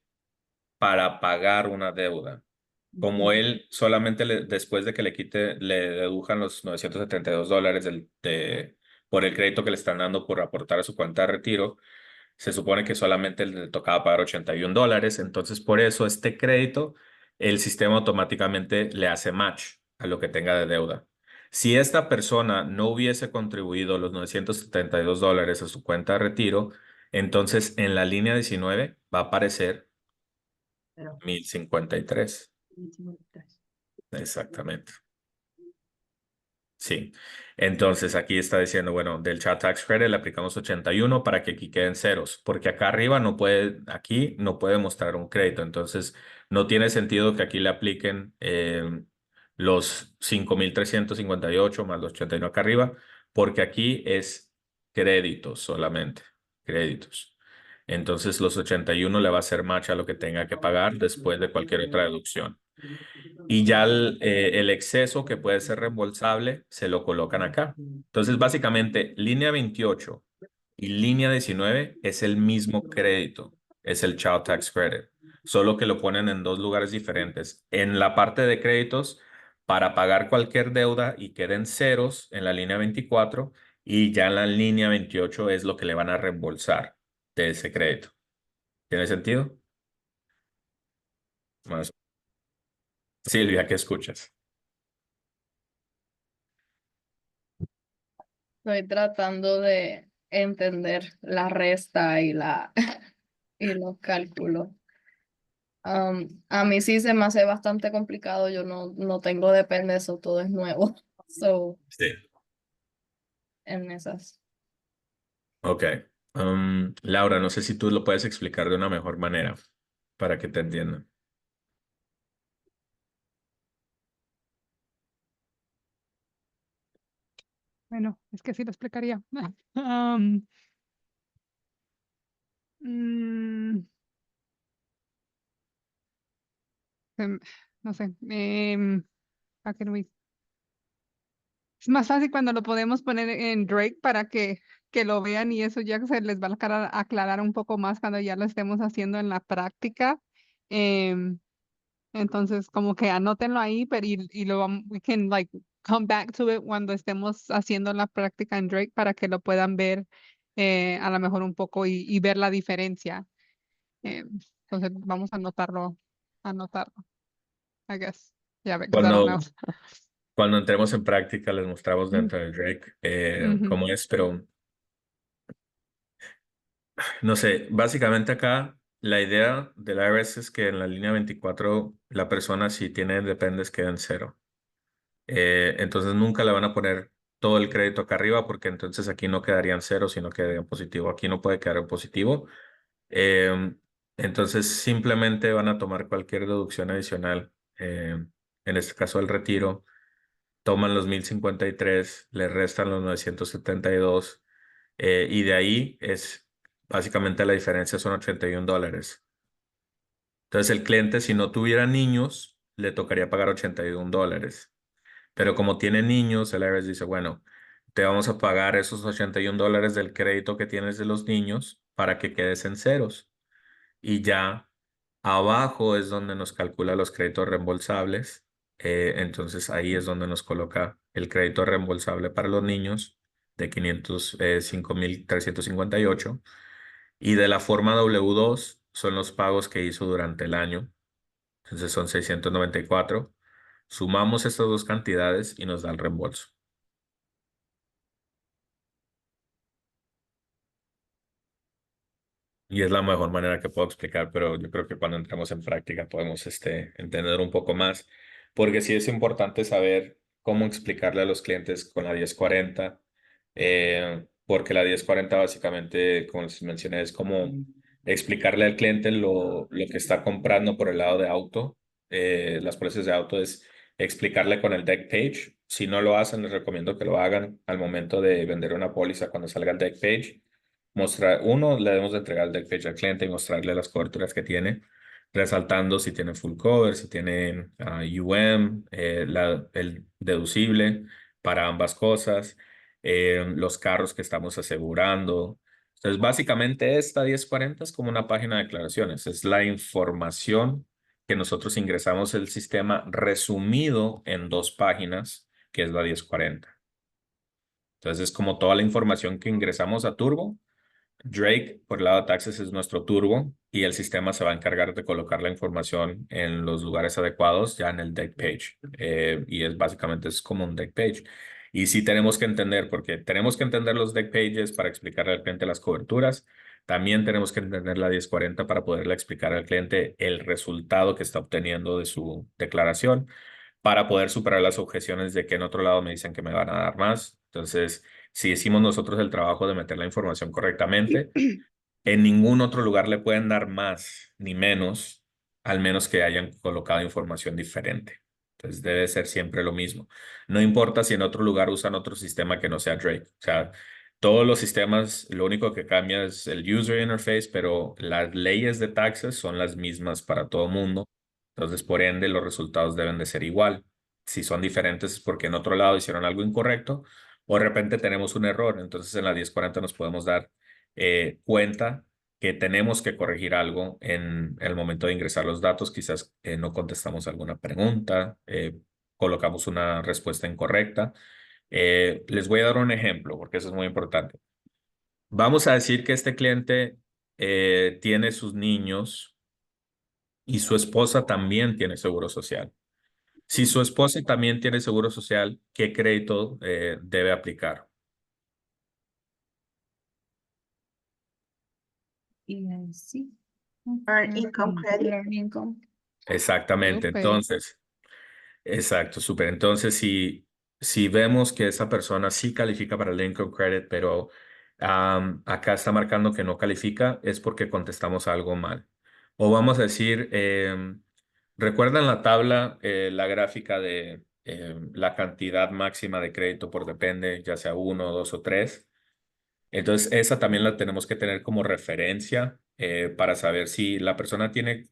para pagar una deuda. Como él solamente después de que le dedujan los $972 por el crédito que le están dando por aportar a su cuenta de retiro, se supone que solamente le tocaba pagar $81. Entonces, por eso este crédito, el sistema automáticamente le hace match a lo que tenga de deuda. Si esta persona no hubiese contribuido los $972 a su cuenta de retiro, entonces en la línea 19 va a aparecer Pero 1,053. Exactamente. Sí. Entonces aquí está diciendo, bueno, del Child Tax Credit le aplicamos 81 para que aquí queden ceros, porque acá arriba aquí no puede mostrar un crédito. Entonces no tiene sentido que aquí le apliquen los 5,358 más los 81 acá arriba, porque aquí es créditos solamente, créditos. Entonces los 81 le va a hacer match a lo que tenga que pagar después de cualquier otra deducción. Y ya el exceso que puede ser reembolsable se lo colocan acá. Entonces, básicamente, línea 28 y línea 19 es el mismo crédito, es el Child Tax Credit, solo que lo ponen en dos lugares diferentes. En la parte de créditos, para pagar cualquier deuda y queden ceros en la línea 24, y ya en la línea 28 es lo que le van a reembolsar de ese crédito. ¿Tiene sentido? Más. Silvia, ¿qué escuchas? Estoy tratando de entender la resta y y los cálculos. A mí sí se me hace bastante complicado. Yo no tengo depende, eso todo es nuevo. So, Sí. en esas. Ok. Laura, no sé si tú lo puedes explicar de una mejor manera para que te entiendan. Bueno, es que sí lo explicaría. Am, mm, no sé. How can we- Es más fácil cuando lo podemos poner en Drake para que lo vean y eso ya se les va a aclarar un poco más cuando ya lo estemos haciendo en la práctica. Em, entonces, como que anótenlo ahí, pero y lo vamos, we can like come back to it cuando estemos haciendo la práctica en Drake para que lo puedan ver a lo mejor un poco y ver la diferencia. Entonces, vamos a anotarlo, I guess. Yeah, because I don't know. Cuando, cuando entremos en práctica, les mostramos Mm, dentro de Drake ujú. cómo es, pero no sé, básicamente acá la idea del IRS es que en la línea 24 la persona si tiene dependes queda en cero. Entonces nunca le van a poner todo el crédito acá arriba porque entonces aquí no quedaría en cero, sino quedaría en positivo. Aquí no puede quedar en positivo. Eh, entonces simplemente van a tomar cualquier deducción adicional. En este caso el retiro, toman los 1053, le restan los 972 y de ahí es básicamente la diferencia son $81. Entonces el cliente si no tuviera niños le tocaría pagar $81. Pero como tiene niños, el IRS dice, bueno, te vamos a pagar esos $81 del crédito que tienes de los niños para que quedes en ceros. Y ya abajo es donde nos calcula los créditos reembolsables. Entonces ahí es donde nos coloca el crédito reembolsable para los niños de 5,358. Y de la forma W2 son los pagos que hizo durante el año. Entonces son 694. Sumamos estas dos cantidades y nos da el reembolso. Y es la mejor manera que puedo explicar, pero yo creo que cuando entramos en práctica podemos entender un poco más, porque sí es importante saber cómo explicarle a los clientes con la 1040, porque la 1040 básicamente, como les mencioné, es como explicarle al cliente lo que está comprando por el lado de auto. Las pólizas de auto es explicarle con el deck page. Si no lo hacen, les recomiendo que lo hagan al momento de vender una póliza cuando salga el deck page mostrar, uno, le debemos de entregar el deck page al cliente y mostrarle las coberturas que tiene, resaltando si tiene full cover, si tiene UM, el deducible para ambas cosas, los carros que estamos asegurando. Entonces, básicamente esta 1040 es como una página de declaraciones, es la información que nosotros ingresamos el sistema resumido en 2 páginas, que es la 1040. Entonces, es como toda la información que ingresamos a Turbo. Drake, por el lado de taxes, es nuestro turbo y el sistema se va a encargar de colocar la información en los lugares adecuados ya en el deck page. Y es básicamente es como un deck page. Y sí tenemos que entender, porque tenemos que entender los deck pages para explicarle al cliente las coberturas. También tenemos que entender la 1040 para poderle explicar al cliente el resultado que está obteniendo de su declaración para poder superar las objeciones de que en otro lado me dicen que me van a dar más. Entonces, si hicimos nosotros el trabajo de meter la información correctamente, en ningún otro lugar le pueden dar más ni menos, al menos que hayan colocado información diferente. Entonces debe ser siempre lo mismo. No importa si en otro lugar usan otro sistema que no sea Drake. O sea, todos los sistemas, lo único que cambia es el user interface, pero las leyes de taxes son las mismas para todo mundo. Entonces, por ende, los resultados deben de ser igual. Si son diferentes es porque en otro lado hicieron algo incorrecto o de repente tenemos un error. Entonces, en la 1040 nos podemos dar cuenta que tenemos que corregir algo en el momento de ingresar los datos. Quizás no contestamos alguna pregunta, colocamos una respuesta incorrecta Les voy a dar un ejemplo porque eso es muy importante. Vamos a decir que este cliente tiene sus niños y su esposa también tiene seguro social. Si su esposa también tiene seguro social, ¿qué crédito debe aplicar? Sí. Earned income credit. Earned income. Exactamente. Súper. Entonces, exacto, súper. Entonces, si vemos que esa persona sí califica para el income credit, pero acá está marcando que no califica, es porque contestamos algo mal. O vamos a decir, ¿recuerdan la tabla, la gráfica de la cantidad máxima de crédito por depende, ya sea 1, 2 o 3? Entonces, esa también la tenemos que tener como referencia para saber si la persona tiene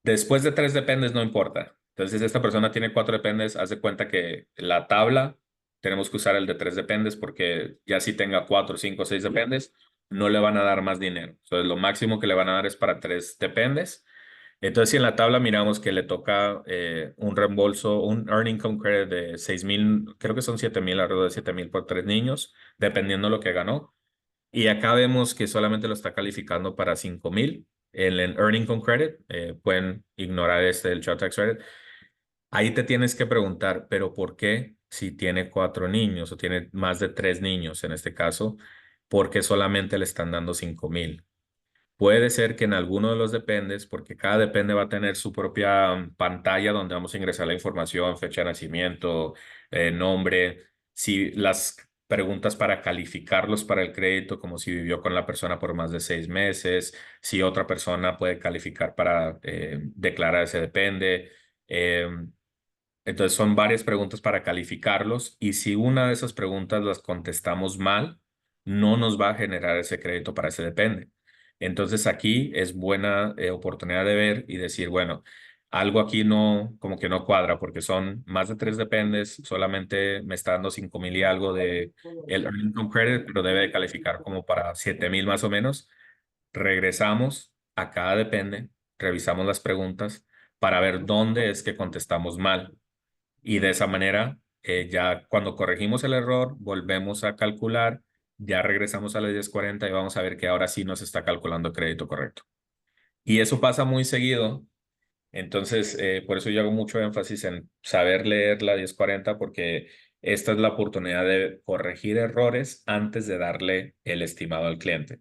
después de 3 dependes, no importa. Entonces, esta persona tiene 4 dependes, haz de cuenta que la tabla tenemos que usar el de 3 dependes porque ya si tenga 4, 5, 6 dependes, no le van a dar más dinero. Entonces, lo máximo que le van a dar es para 3 dependes. Entonces, si en la tabla miramos que le toca un reembolso, un Earned Income Credit de 6,000, creo que son 7,000, alrededor de 7,000 por 3 niños, dependiendo lo que ganó. Y acá vemos que solamente lo está calificando para 5,000 en el Earned Income Credit. Pueden ignorar el Child Tax Credit. Ahí te tienes que preguntar, pero ¿por qué si tiene 4 niños o tiene más de 3 niños en este caso? ¿Por qué solamente le están dando 5,000? Puede ser que en alguno de los dependes, porque cada depende va a tener su propia pantalla donde vamos a ingresar la información, fecha de nacimiento, nombre, si las preguntas para calificarlos para el crédito, como si vivió con la persona por más de 6 meses, si otra persona puede calificar para declarar ese depende. Eh, entonces son varias preguntas para calificarlos y si una de esas preguntas las contestamos mal, no nos va a generar ese crédito para ese depende. Entonces aquí es buena oportunidad de ver y decir, bueno, algo aquí no, como que no cuadra porque son más de 3 dependes, solamente me está dando 5,000 y algo de el Earned Income Credit, pero debe de calificar como para 7,000 más o menos. Regresamos a cada depende, revisamos las preguntas para ver dónde es que contestamos mal. Y de esa manera, ya cuando corregimos el error, volvemos a calcular, ya regresamos a la 1040 y vamos a ver que ahora sí nos está calculando el crédito correcto. Y eso pasa muy seguido. Entonces, por eso yo hago mucho énfasis en saber leer la 1040 porque esta es la oportunidad de corregir errores antes de darle el estimado al cliente.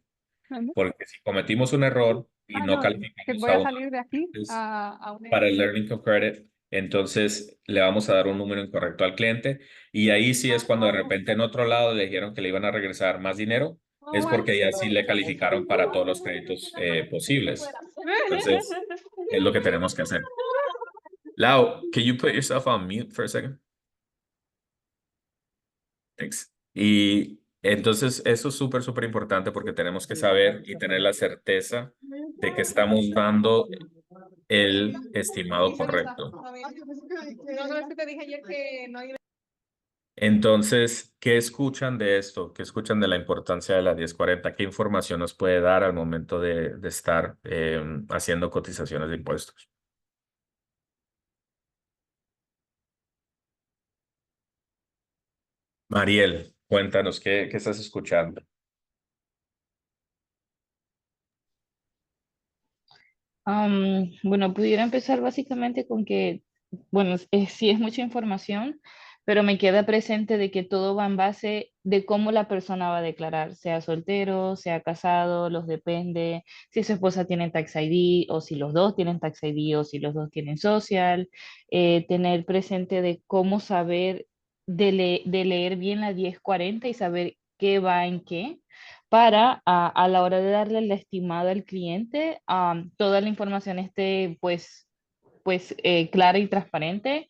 ¿Ande? Porque si cometimos un error y no No, que calificamos voy a a uno salir de aquí antes, a un para el evento. Learning to Credit, entonces le vamos a dar un número incorrecto al cliente y ahí sí es cuando de repente en otro lado le dijeron que le iban a regresar más dinero, es porque ya sí le calificaron para todos los créditos posibles. Entonces, es lo que tenemos que hacer. Lau, can you put yourself on mute for a second? Thanks. Y entonces eso es súper, súper importante porque tenemos que saber y tener la certeza de que estamos dando el estimado Lisa no está. correcto. No, no, es que te dije ayer que no iba. Entonces, ¿qué escuchan de esto? ¿Qué escuchan de la importancia de la 1040? ¿Qué información nos puede dar al momento de estar haciendo cotizaciones de impuestos? Mariel, cuéntanos, ¿qué estás escuchando? Bueno, pudiera empezar básicamente con que, bueno, sí es mucha información, pero me queda presente de que todo va en base de cómo la persona va a declarar, sea soltero, sea casado, los depende, si su esposa tiene Tax ID o si los dos tienen Tax ID o si los dos tienen social, tener presente de cómo saber de leer bien la 1040 y saber qué va en qué para a la hora de darle la estimada al cliente, toda la información esté clara y transparente.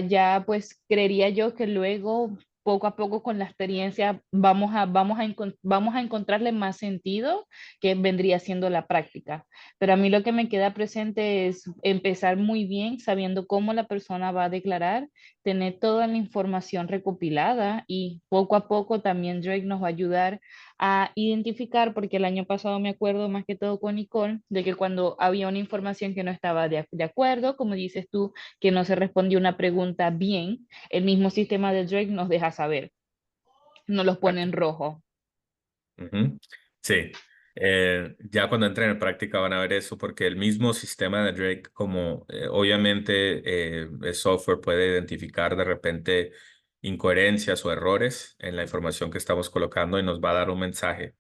Ya pues creería yo que luego poco a poco con la experiencia vamos a encontrarle más sentido que vendría siendo la práctica. Pero a mí lo que me queda presente es empezar muy bien sabiendo cómo la persona va a declarar, tener toda la información recopilada y poco a poco también Drake nos va a ayudar a identificar, porque el año pasado me acuerdo más que todo con Nicole, de que cuando había una información que no estaba de acuerdo, como dices tú, que no se respondió una pregunta bien, el mismo sistema de Drake nos deja saber, nos los pone en rojo. Ujú. Sí, ya cuando entren en práctica van a ver eso porque el mismo sistema de Drake, como obviamente el software puede identificar de repente incoherencias o errores en la información que estamos colocando y nos va a dar un mensaje.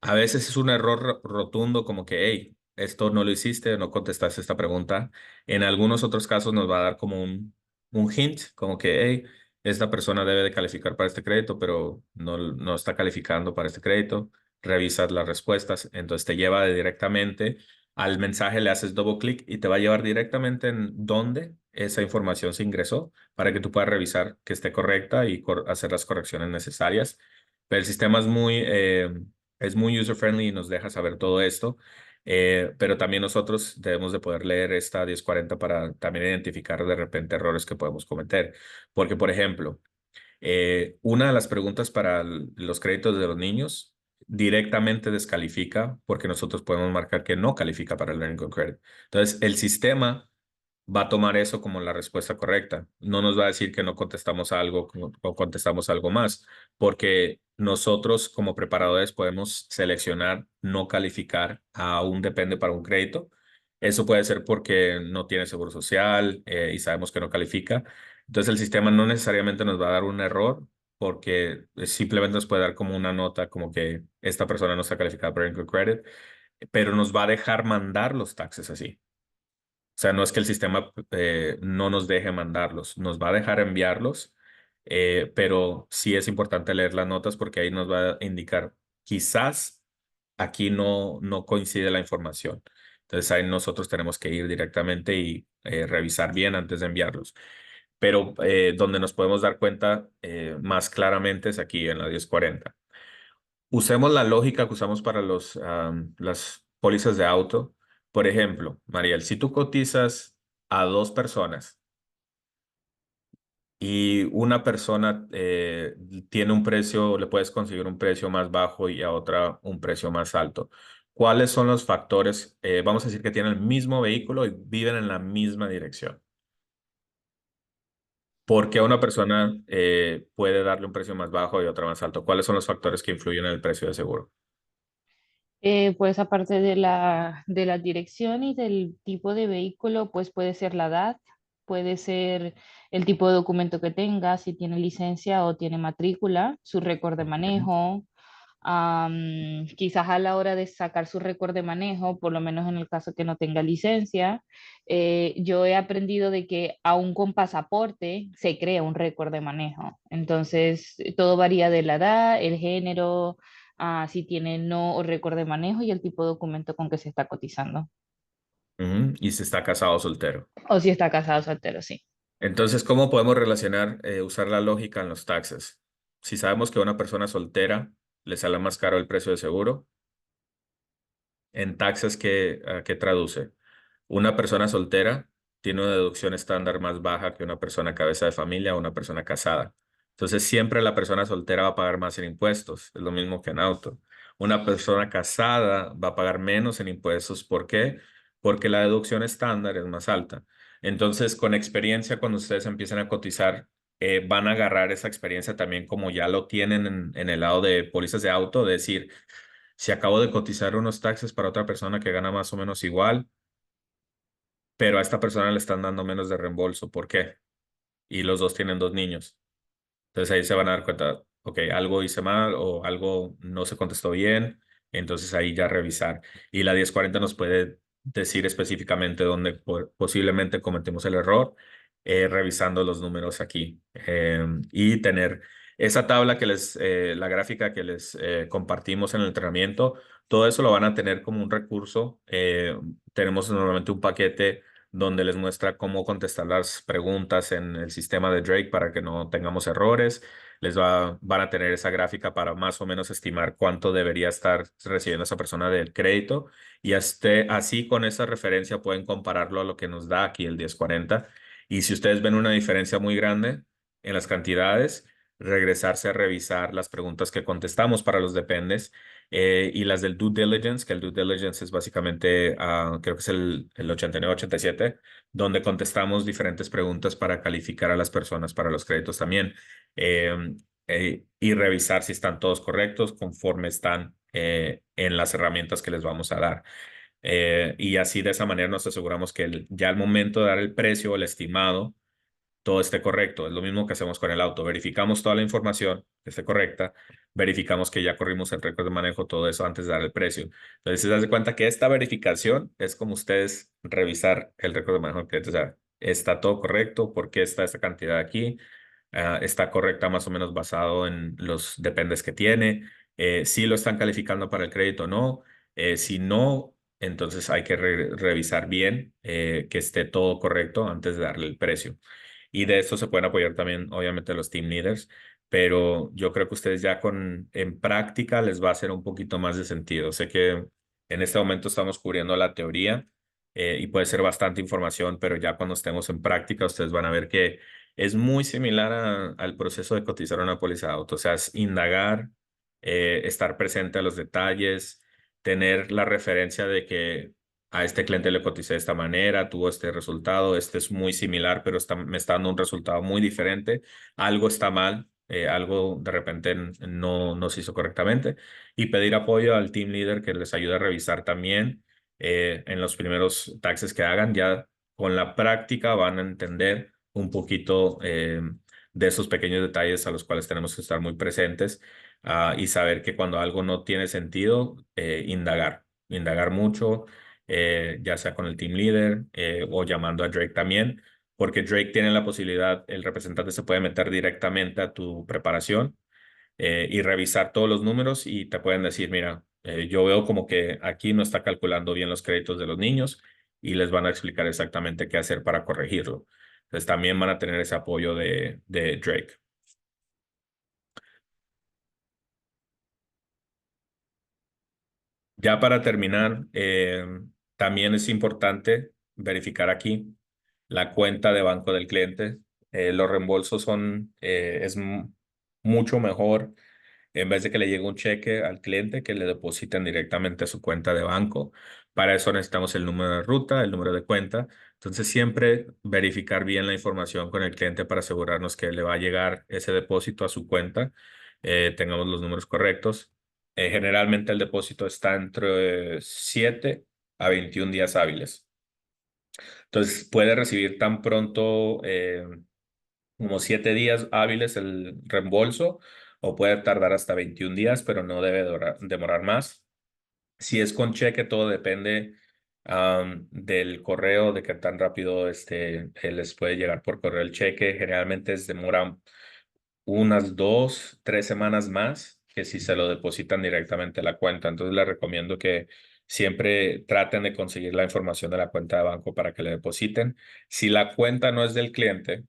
A veces es un error rotundo como que, hey, esto no lo hiciste, no contestaste esta pregunta. En algunos otros casos nos va a dar como un hint, como que, hey, esta persona debe de calificar para este crédito, pero no está calificando para este crédito. Revisas las respuestas, entonces te lleva directamente al mensaje, le haces doble clic y te va a llevar directamente en dónde esa información se ingresó para que tú puedas revisar que esté correcta y hacer las correcciones necesarias. Pero el sistema es muy user-friendly y nos deja saber todo esto, pero también nosotros debemos de poder leer esta 1040 para también identificar de repente errores que podemos cometer. Porque, por ejemplo, una de las preguntas para los créditos de los niños directamente descalifica porque nosotros podemos marcar que no califica para el Learning Credit. Entonces, el sistema va a tomar eso como la respuesta correcta. No nos va a decir que no contestamos algo o contestamos algo más, porque nosotros como preparadores podemos seleccionar no calificar a un depende para un crédito. Eso puede ser porque no tiene seguro social y sabemos que no califica. Entonces el sistema no necesariamente nos va a dar un error porque simplemente nos puede dar como una nota como que esta persona no está calificada para Income Credit, pero nos va a dejar mandar los taxes así. O sea, no es que el sistema no nos deje mandarlos, nos va a dejar enviarlos, pero sí es importante leer las notas porque ahí nos va a indicar, quizás aquí no coincide la información. Entonces ahí nosotros tenemos que ir directamente y revisar bien antes de enviarlos. Pero donde nos podemos dar cuenta más claramente es aquí en la 1040. Usemos la lógica que usamos para las pólizas de auto. Por ejemplo, Mariel, si tú cotizas a dos personas y una persona tiene un precio, le puedes conseguir un precio más bajo y a otra un precio más alto. ¿Cuáles son los factores? Vamos a decir que tienen el mismo vehículo y viven en la misma dirección. ¿Por qué una persona puede darle un precio más bajo y otra más alto? ¿Cuáles son los factores que influyen en el precio de seguro? Pues aparte de la dirección y del tipo de vehículo, pues puede ser la edad, puede ser el tipo de documento que tenga, si tiene licencia o tiene matrícula, su récord de Ujú. manejo. Quizás a la hora de sacar su récord de manejo, por lo menos en el caso que no tenga licencia, yo he aprendido de que aún con pasaporte se crea un récord de manejo. Entonces, todo varía de la edad, el género, si tiene no o récord de manejo y el tipo de documento con que se está cotizando. Ujú. Y si está casado o soltero. O si está casado o soltero, sí. Entonces, ¿cómo podemos relacionar, usar la lógica en los taxes? Si sabemos que a una persona soltera le sale más caro el precio de seguro, en taxes, ¿qué traduce? Una persona soltera tiene una deducción estándar más baja que una persona cabeza de familia o una persona casada. Entonces, siempre la persona soltera va a pagar más en impuestos. Es lo mismo que en auto. Una persona casada va a pagar menos en impuestos. ¿Por qué? Porque la deducción estándar es más alta. Entonces, con experiencia, cuando ustedes empiecen a cotizar, van a agarrar esa experiencia también como ya lo tienen en el lado de pólizas de auto, de decir, si acabo de cotizar unos taxes para otra persona que gana más o menos igual, pero a esta persona le están dando menos de reembolso. ¿Por qué? Y los dos tienen dos niños. Entonces ahí se van a dar cuenta, ok, algo hice mal o algo no se contestó bien. Entonces ahí ya revisar. Y la 1040 nos puede decir específicamente dónde posiblemente cometemos el error, revisando los números aquí. Y tener esa tabla la gráfica que les compartimos en el entrenamiento, todo eso lo van a tener como un recurso. Tenemos normalmente un paquete donde les muestra cómo contestar las preguntas en el sistema de Drake para que no tengamos errores. Van a tener esa gráfica para más o menos estimar cuánto debería estar recibiendo esa persona del crédito y así con esa referencia pueden compararlo a lo que nos da aquí el 1040. Y si ustedes ven una diferencia muy grande en las cantidades, regresarse a revisar las preguntas que contestamos para los dependes y las del due diligence, que el due diligence es básicamente, creo que es el 89-87, donde contestamos diferentes preguntas para calificar a las personas para los créditos también y revisar si están todos correctos conforme están en las herramientas que les vamos a dar. Y así de esa manera nos aseguramos que ya al momento de dar el precio, el estimado, todo esté correcto. Es lo mismo que hacemos con el auto. Verificamos toda la información que esté correcta, verificamos que ya corrimos el récord de manejo, todo eso antes de dar el precio. Entonces, se das cuenta que esta verificación es como ustedes revisar el récord de manejo del cliente. O sea, ¿está todo correcto? ¿Por qué está esta cantidad aquí? ¿Está correcta más o menos basado en los dependes que tiene? ¿Si lo están calificando para el crédito o no? Si no, entonces hay que revisar bien que esté todo correcto antes de darle el precio. Y de esto se pueden apoyar también, obviamente, los team leaders, pero yo creo que ustedes ya en práctica les va a hacer un poquito más de sentido. Sé que en este momento estamos cubriendo la teoría y puede ser bastante información, pero ya cuando estemos en práctica, ustedes van a ver que es muy similar al proceso de cotizar una póliza de auto. O sea, es indagar, estar presente a los detalles, tener la referencia de que a este cliente le coticé de esta manera, tuvo este resultado, este es muy similar, pero me está dando un resultado muy diferente. Algo está mal, algo de repente no se hizo correctamente. Y pedir apoyo al team leader que les ayude a revisar también en los primeros taxes que hagan. Ya con la práctica van a entender un poquito de esos pequeños detalles a los cuales tenemos que estar muy presentes y saber que cuando algo no tiene sentido, indagar mucho ya sea con el team leader o llamando a Drake también, porque Drake tiene la posibilidad, el representante se puede meter directamente a tu preparación y revisar todos los números y te pueden decir, mira, yo veo como que aquí no está calculando bien los créditos de los niños y les van a explicar exactamente qué hacer para corregirlo. Entonces también van a tener ese apoyo de Drake. Ya para terminar, también es importante verificar aquí la cuenta de banco del cliente. Los reembolsos mucho mejor en vez de que le llegue un cheque al cliente que le depositen directamente a su cuenta de banco. Para eso necesitamos el número de ruta, el número de cuenta. Entonces siempre verificar bien la información con el cliente para asegurarnos que le va a llegar ese depósito a su cuenta, tengamos los números correctos. Generalmente el depósito está entre 7 a 21 días hábiles. Entonces puede recibir tan pronto como 7 días hábiles el reembolso o puede tardar hasta 21 días, pero no debe demorar más. Si es con cheque, todo depende del correo, de qué tan rápido les puede llegar por correo el cheque. Generalmente demora unas 2, 3 semanas más que si se lo depositan directamente a la cuenta. Entonces les recomiendo que siempre traten de conseguir la información de la cuenta de banco para que le depositen. Si la cuenta no es del cliente,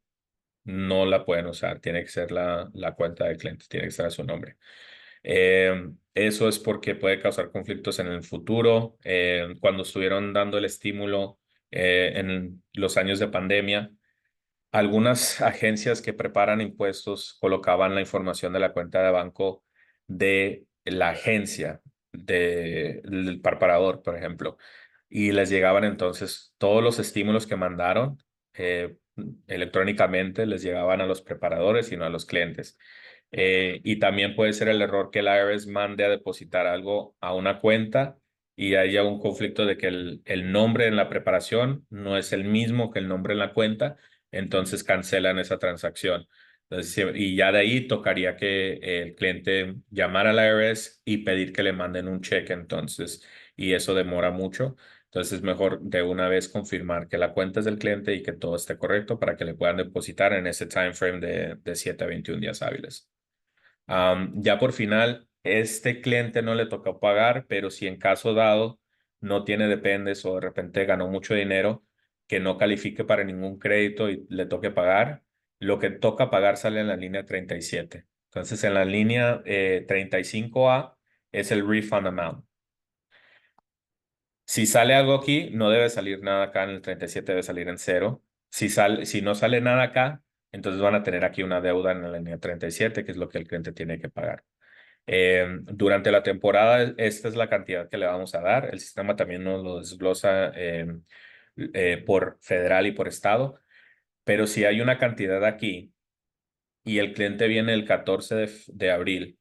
no la pueden usar. Tiene que ser la cuenta del cliente, tiene que ser a su nombre. Eso es porque puede causar conflictos en el futuro. Cuando estuvieron dando el estímulo en los años de pandemia, algunas agencias que preparan impuestos colocaban la información de la cuenta de banco de la agencia del preparador, por ejemplo, y les llegaban entonces todos los estímulos que mandaron electrónicamente, les llegaban a los preparadores y no a los clientes. Y también puede ser el error que el IRS mande a depositar algo a una cuenta y haya un conflicto de que el nombre en la preparación no es el mismo que el nombre en la cuenta, entonces cancelan esa transacción. Entonces, y ya de ahí tocaría que el cliente llamara al IRS y pedir que le manden un cheque, entonces, y eso demora mucho. Entonces es mejor de una vez confirmar que la cuenta es del cliente y que todo esté correcto para que le puedan depositar en ese time frame de 7 a 21 días hábiles. Ya por final, este cliente no le tocó pagar, pero si en caso dado no tiene dependes o de repente ganó mucho dinero, que no califique para ningún crédito y le toque pagar, lo que toca pagar sale en la línea 37. Entonces, en la línea 35A es el refund amount. Si sale algo aquí, no debe salir nada acá en el 37, debe salir en 0. Si no sale nada acá, Entonces van a tener aquí una deuda en la línea 37, que es lo que el cliente tiene que pagar. Durante la temporada, esta es la cantidad que le vamos a dar. El sistema también nos lo desglosa por federal y por estado. Pero si hay una cantidad aquí y el cliente viene el 14 de abril,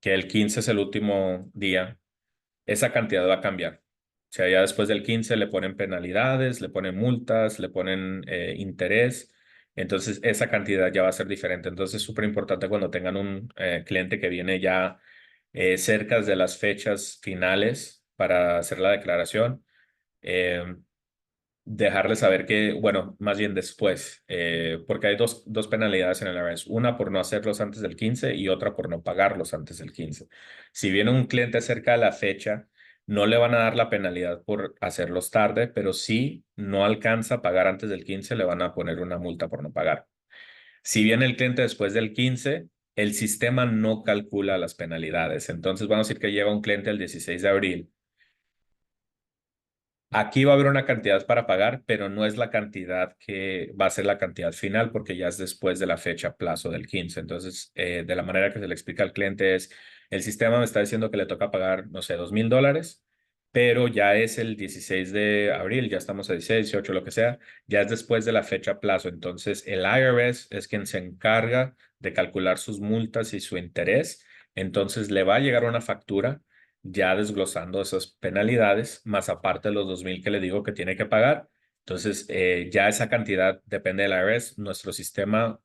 que el 15 es el último día, esa cantidad va a cambiar. O sea, ya después del 15 le ponen penalidades, le ponen multas, le ponen interés. Entonces, esa cantidad ya va a ser diferente. Entonces, es súper importante cuando tengan un cliente que viene ya cerca de las fechas finales para hacer la declaración. Dejarle saber que, bueno, más bien después, porque hay dos penalidades en el IRS, una por no hacerlos antes del 15 y otra por no pagarlos antes del 15. Si viene un cliente cerca de la fecha, no le van a dar la penalidad por hacerlos tarde, pero si no alcanza a pagar antes del 15, le van a poner una multa por no pagar. Si viene el cliente después del 15, el sistema no calcula las penalidades. Entonces, vamos a decir que llega un cliente el 16 de abril. Aquí va a haber una cantidad para pagar, pero no es la cantidad que va a ser la cantidad final porque ya es después de la fecha plazo del 15. Entonces, de la manera que se le explica al cliente es, el sistema me está diciendo que le toca pagar, no sé, $2,000, pero ya es el 16 de abril, ya estamos a 16, 18, lo que sea, ya es después de la fecha plazo. Entonces, el IRS es quien se encarga de calcular sus multas y su interés. Entonces, le va a llegar una factura ya desglosando esas penalidades, más aparte de los 2,000 que le digo que tiene que pagar. Entonces, ya esa cantidad depende del IRS. Nuestro sistema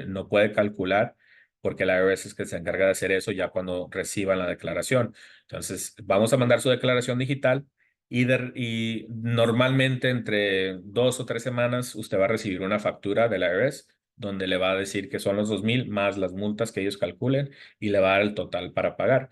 no puede calcular porque el IRS es que se encarga de hacer eso ya cuando reciban la declaración. Entonces, vamos a mandar su declaración digital y normalmente entre 2 o 3 semanas usted va a recibir una factura del IRS donde le va a decir que son los 2,000 más las multas que ellos calculen y le va a dar el total para pagar.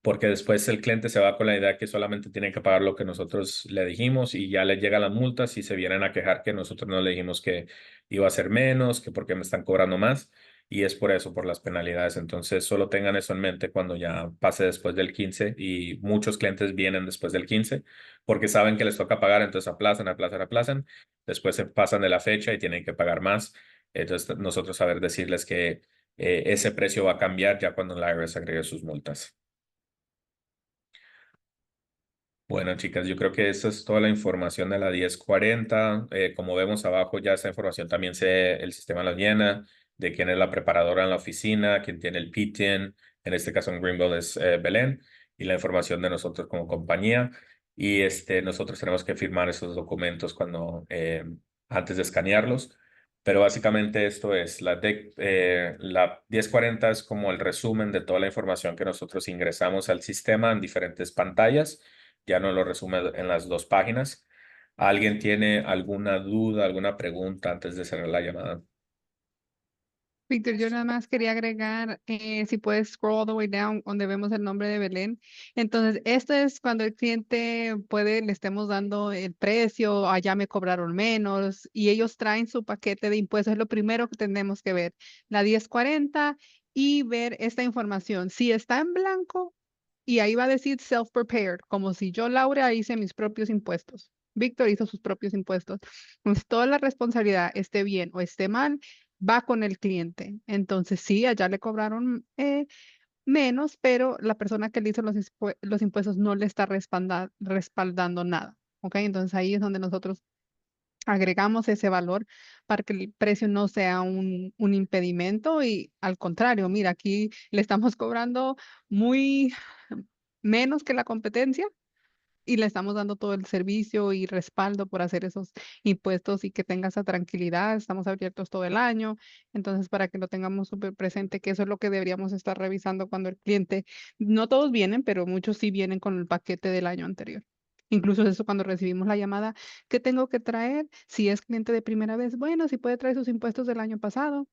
Porque después el cliente se va con la idea que solamente tiene que pagar lo que nosotros le dijimos y ya le llegan las multas y se vienen a quejar que nosotros no le dijimos que iba a ser menos, que porque me están cobrando más y es por eso, por las penalidades. Entonces solo tengan eso en mente cuando ya pase después del 15 y muchos clientes vienen después del 15 porque saben que les toca pagar, entonces aplazan, aplazan, aplazan, después se pasan de la fecha y tienen que pagar más. Entonces nosotros saber decirles que ese precio va a cambiar ya cuando el IRS agregue sus multas. Bueno, chicas, yo creo que esa es toda la información de la 1040. Como vemos abajo, ya esa información también el sistema la llena, de quién es la preparadora en la oficina, quién tiene el PTIN, en este caso en Greenville es Belén, y la información de nosotros como compañía. Y nosotros tenemos que firmar esos documentos antes de escanearlos. Pero básicamente esto es, la 1040 es como el resumen de toda la información que nosotros ingresamos al sistema en diferentes pantallas. Ya no lo resume en las 2 páginas. ¿Alguien tiene alguna duda, alguna pregunta antes de cerrar la llamada? Víctor, yo nada más quería agregar, si puedes scroll all the way down donde vemos el nombre de Belén. Entonces, esto es cuando el cliente le estemos dando el precio, allá me cobraron menos y ellos traen su paquete de impuestos. Es lo primero que tenemos que ver, la 1040 y ver esta información. Si está en blanco y ahí va a decir self-prepared, como si yo, Laura, hice mis propios impuestos. Víctor hizo sus propios impuestos. Entonces, toda la responsabilidad, esté bien o esté mal, va con el cliente. Entonces, sí, allá le cobraron menos, pero la persona que le hizo los impuestos no le está respaldando nada. ¿Ok? Entonces, ahí es donde nosotros agregamos ese valor para que el precio no sea un impedimento y al contrario, mira, aquí le estamos cobrando muy menos que la competencia y le estamos dando todo el servicio y respaldo por hacer esos impuestos y que tenga esa tranquilidad. Estamos abiertos todo el año. Entonces, para que lo tengamos súper presente, que eso es lo que deberíamos estar revisando cuando el cliente, no todos vienen, pero muchos sí vienen con el paquete del año anterior. Incluso eso cuando recibimos la llamada, ¿qué tengo que traer? Si es cliente de primera vez, bueno, si puede traer sus impuestos del año pasado.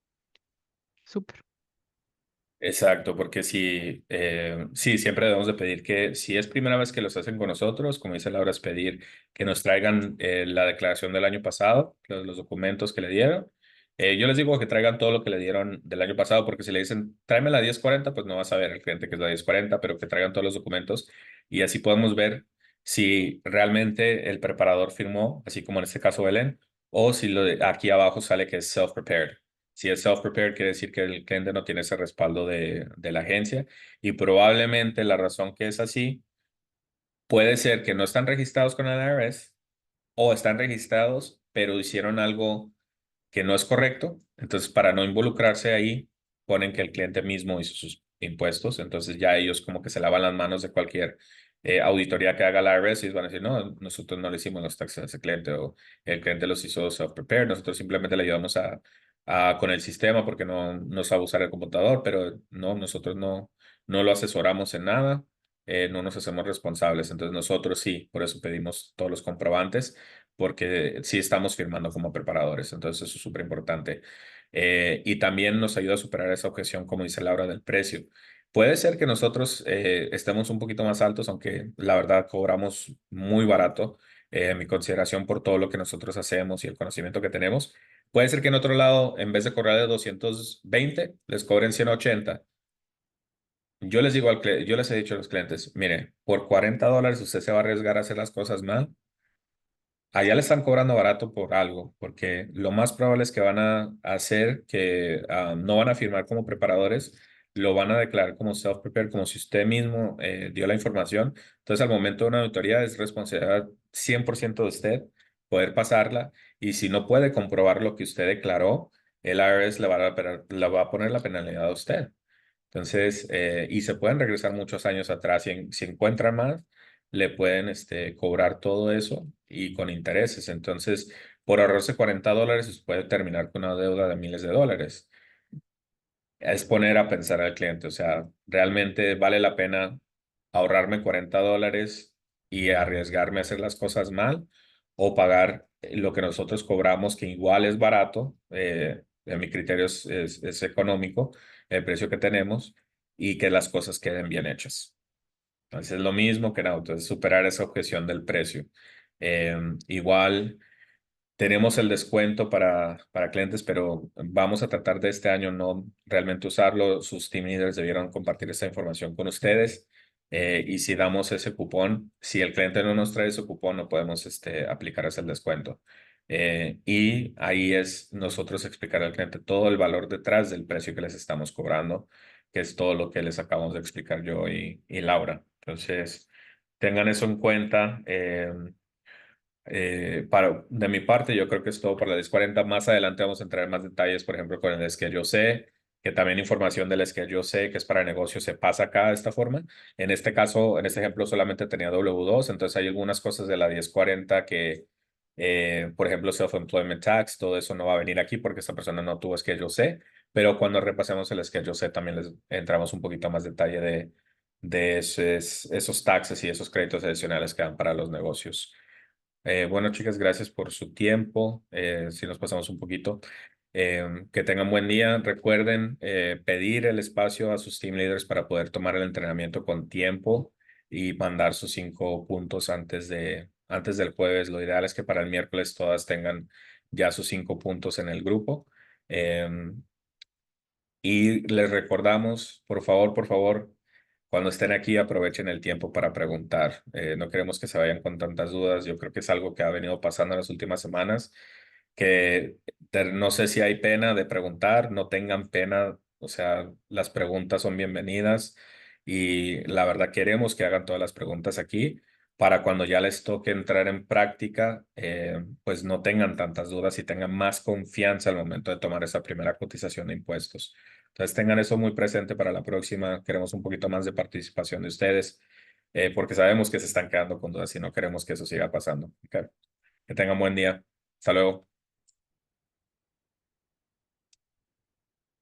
Súper. Exacto, porque sí, siempre debemos de pedir que si es primera vez que los hacen con nosotros, como dice Laura, es pedir que nos traigan la declaración del año pasado, los documentos que le dieron. Yo les digo que traigan todo lo que le dieron del año pasado, porque si le dicen, tráeme la 1040, pues no va a saber el cliente que es la 1040, pero que traigan todos los documentos y así podemos ver si realmente el preparador firmó, así como en este caso Belén, o si aquí abajo sale que es self-prepared. Si es self-prepared, quiere decir que el cliente no tiene ese respaldo de la agencia y probablemente la razón que es así puede ser que no están registrados con el IRS o están registrados, pero hicieron algo que no es correcto. Entonces, para no involucrarse ahí, ponen que el cliente mismo hizo sus impuestos. Entonces, ya ellos como que se lavan las manos de cualquier auditoría que haga la IRS y van a decir, no, nosotros no le hicimos los taxes a ese cliente o el cliente los hizo self-prepared. Nosotros simplemente le ayudamos con el sistema porque no sabe usar el computador, pero no, nosotros no lo asesoramos en nada. No nos hacemos responsables. Entonces, nosotros sí, por eso pedimos todos los comprobantes porque sí estamos firmando como preparadores, entonces eso es súper importante. Y también nos ayuda a superar esa objeción, como dice Laura, del precio. Puede ser que nosotros estemos un poquito más altos, aunque la verdad cobramos muy barato, en mi consideración por todo lo que nosotros hacemos y el conocimiento que tenemos. Puede ser que en otro lado, en vez de cobrar de 220, les cobren 180. Yo les digo yo les he dicho a los clientes, mire, por $40 usted se va a arriesgar a hacer las cosas mal. Allá le están cobrando barato por algo, porque lo más probable es que van a hacer que no van a firmar como preparadores, lo van a declarar como self-prepared, como si usted mismo dio la información. Entonces, al momento de una auditoría es responsabilidad 100% de usted poder pasarla y si no puede comprobar lo que usted declaró, el IRS le va a poner la penalidad a usted. Entonces, y se pueden regresar muchos años atrás. Si encuentran más, le pueden cobrar todo eso y con intereses. Entonces, por ahorrarse $40, se puede terminar con una deuda de miles de dólares. Es poner a pensar al cliente, o sea, ¿realmente vale la pena ahorrarme $40 y arriesgarme a hacer las cosas mal o pagar lo que nosotros cobramos, que igual es barato? En mi criterio es económico el precio que tenemos y que las cosas queden bien hechas. Entonces es lo mismo que en auto, es superar esa objeción del precio. Igual tenemos el descuento para clientes, pero vamos a tratar de este año no realmente usarlo. Sus team leaders debieron compartir esta información con ustedes. Y si damos ese cupón, si el cliente no nos trae ese cupón, no podemos aplicar ese descuento. Y ahí es nosotros explicar al cliente todo el valor detrás del precio que les estamos cobrando, que es todo lo que les acabamos de explicar yo y Laura. Entonces, tengan eso en cuenta. De mi parte, yo creo que es todo para la 1040. Más adelante vamos a entrar en más detalles, por ejemplo, con el Es que yo sé, que también información del Es que yo sé, que es para negocios, se pasa acá de esta forma. En este caso, en este ejemplo, solamente tenía W2, entonces hay algunas cosas de la 1040 que, por ejemplo, Self-Employment Tax, todo eso no va a venir aquí porque esta persona no tuvo Es que yo sé, pero cuando repasemos el Es que yo sé, también les entramos un poquito más detalle de esos taxes y esos créditos adicionales que dan para los negocios. Bueno, chicas, gracias por su tiempo. Si nos pasamos un poquito. Que tengan buen día. Recuerden pedir el espacio a sus team leaders para poder tomar el entrenamiento con tiempo y mandar sus 5 puntos antes del jueves. Lo ideal es que para el miércoles todas tengan ya sus 5 puntos en el grupo. Y les recordamos, por favor, cuando estén aquí aprovechen el tiempo para preguntar. No queremos que se vayan con tantas dudas. Yo creo que es algo que ha venido pasando en las últimas semanas, que no sé si hay pena de preguntar, no tengan pena. O sea, las preguntas son bienvenidas y la verdad queremos que hagan todas las preguntas aquí para cuando ya les toque entrar en práctica, pues no tengan tantas dudas y tengan más confianza al momento de tomar esa primera cotización de impuestos. Entonces tengan eso muy presente para la próxima. Queremos un poquito más de participación de ustedes, porque sabemos que se están quedando con dudas y no queremos que eso siga pasando. Okay. Que tengan buen día. Hasta luego.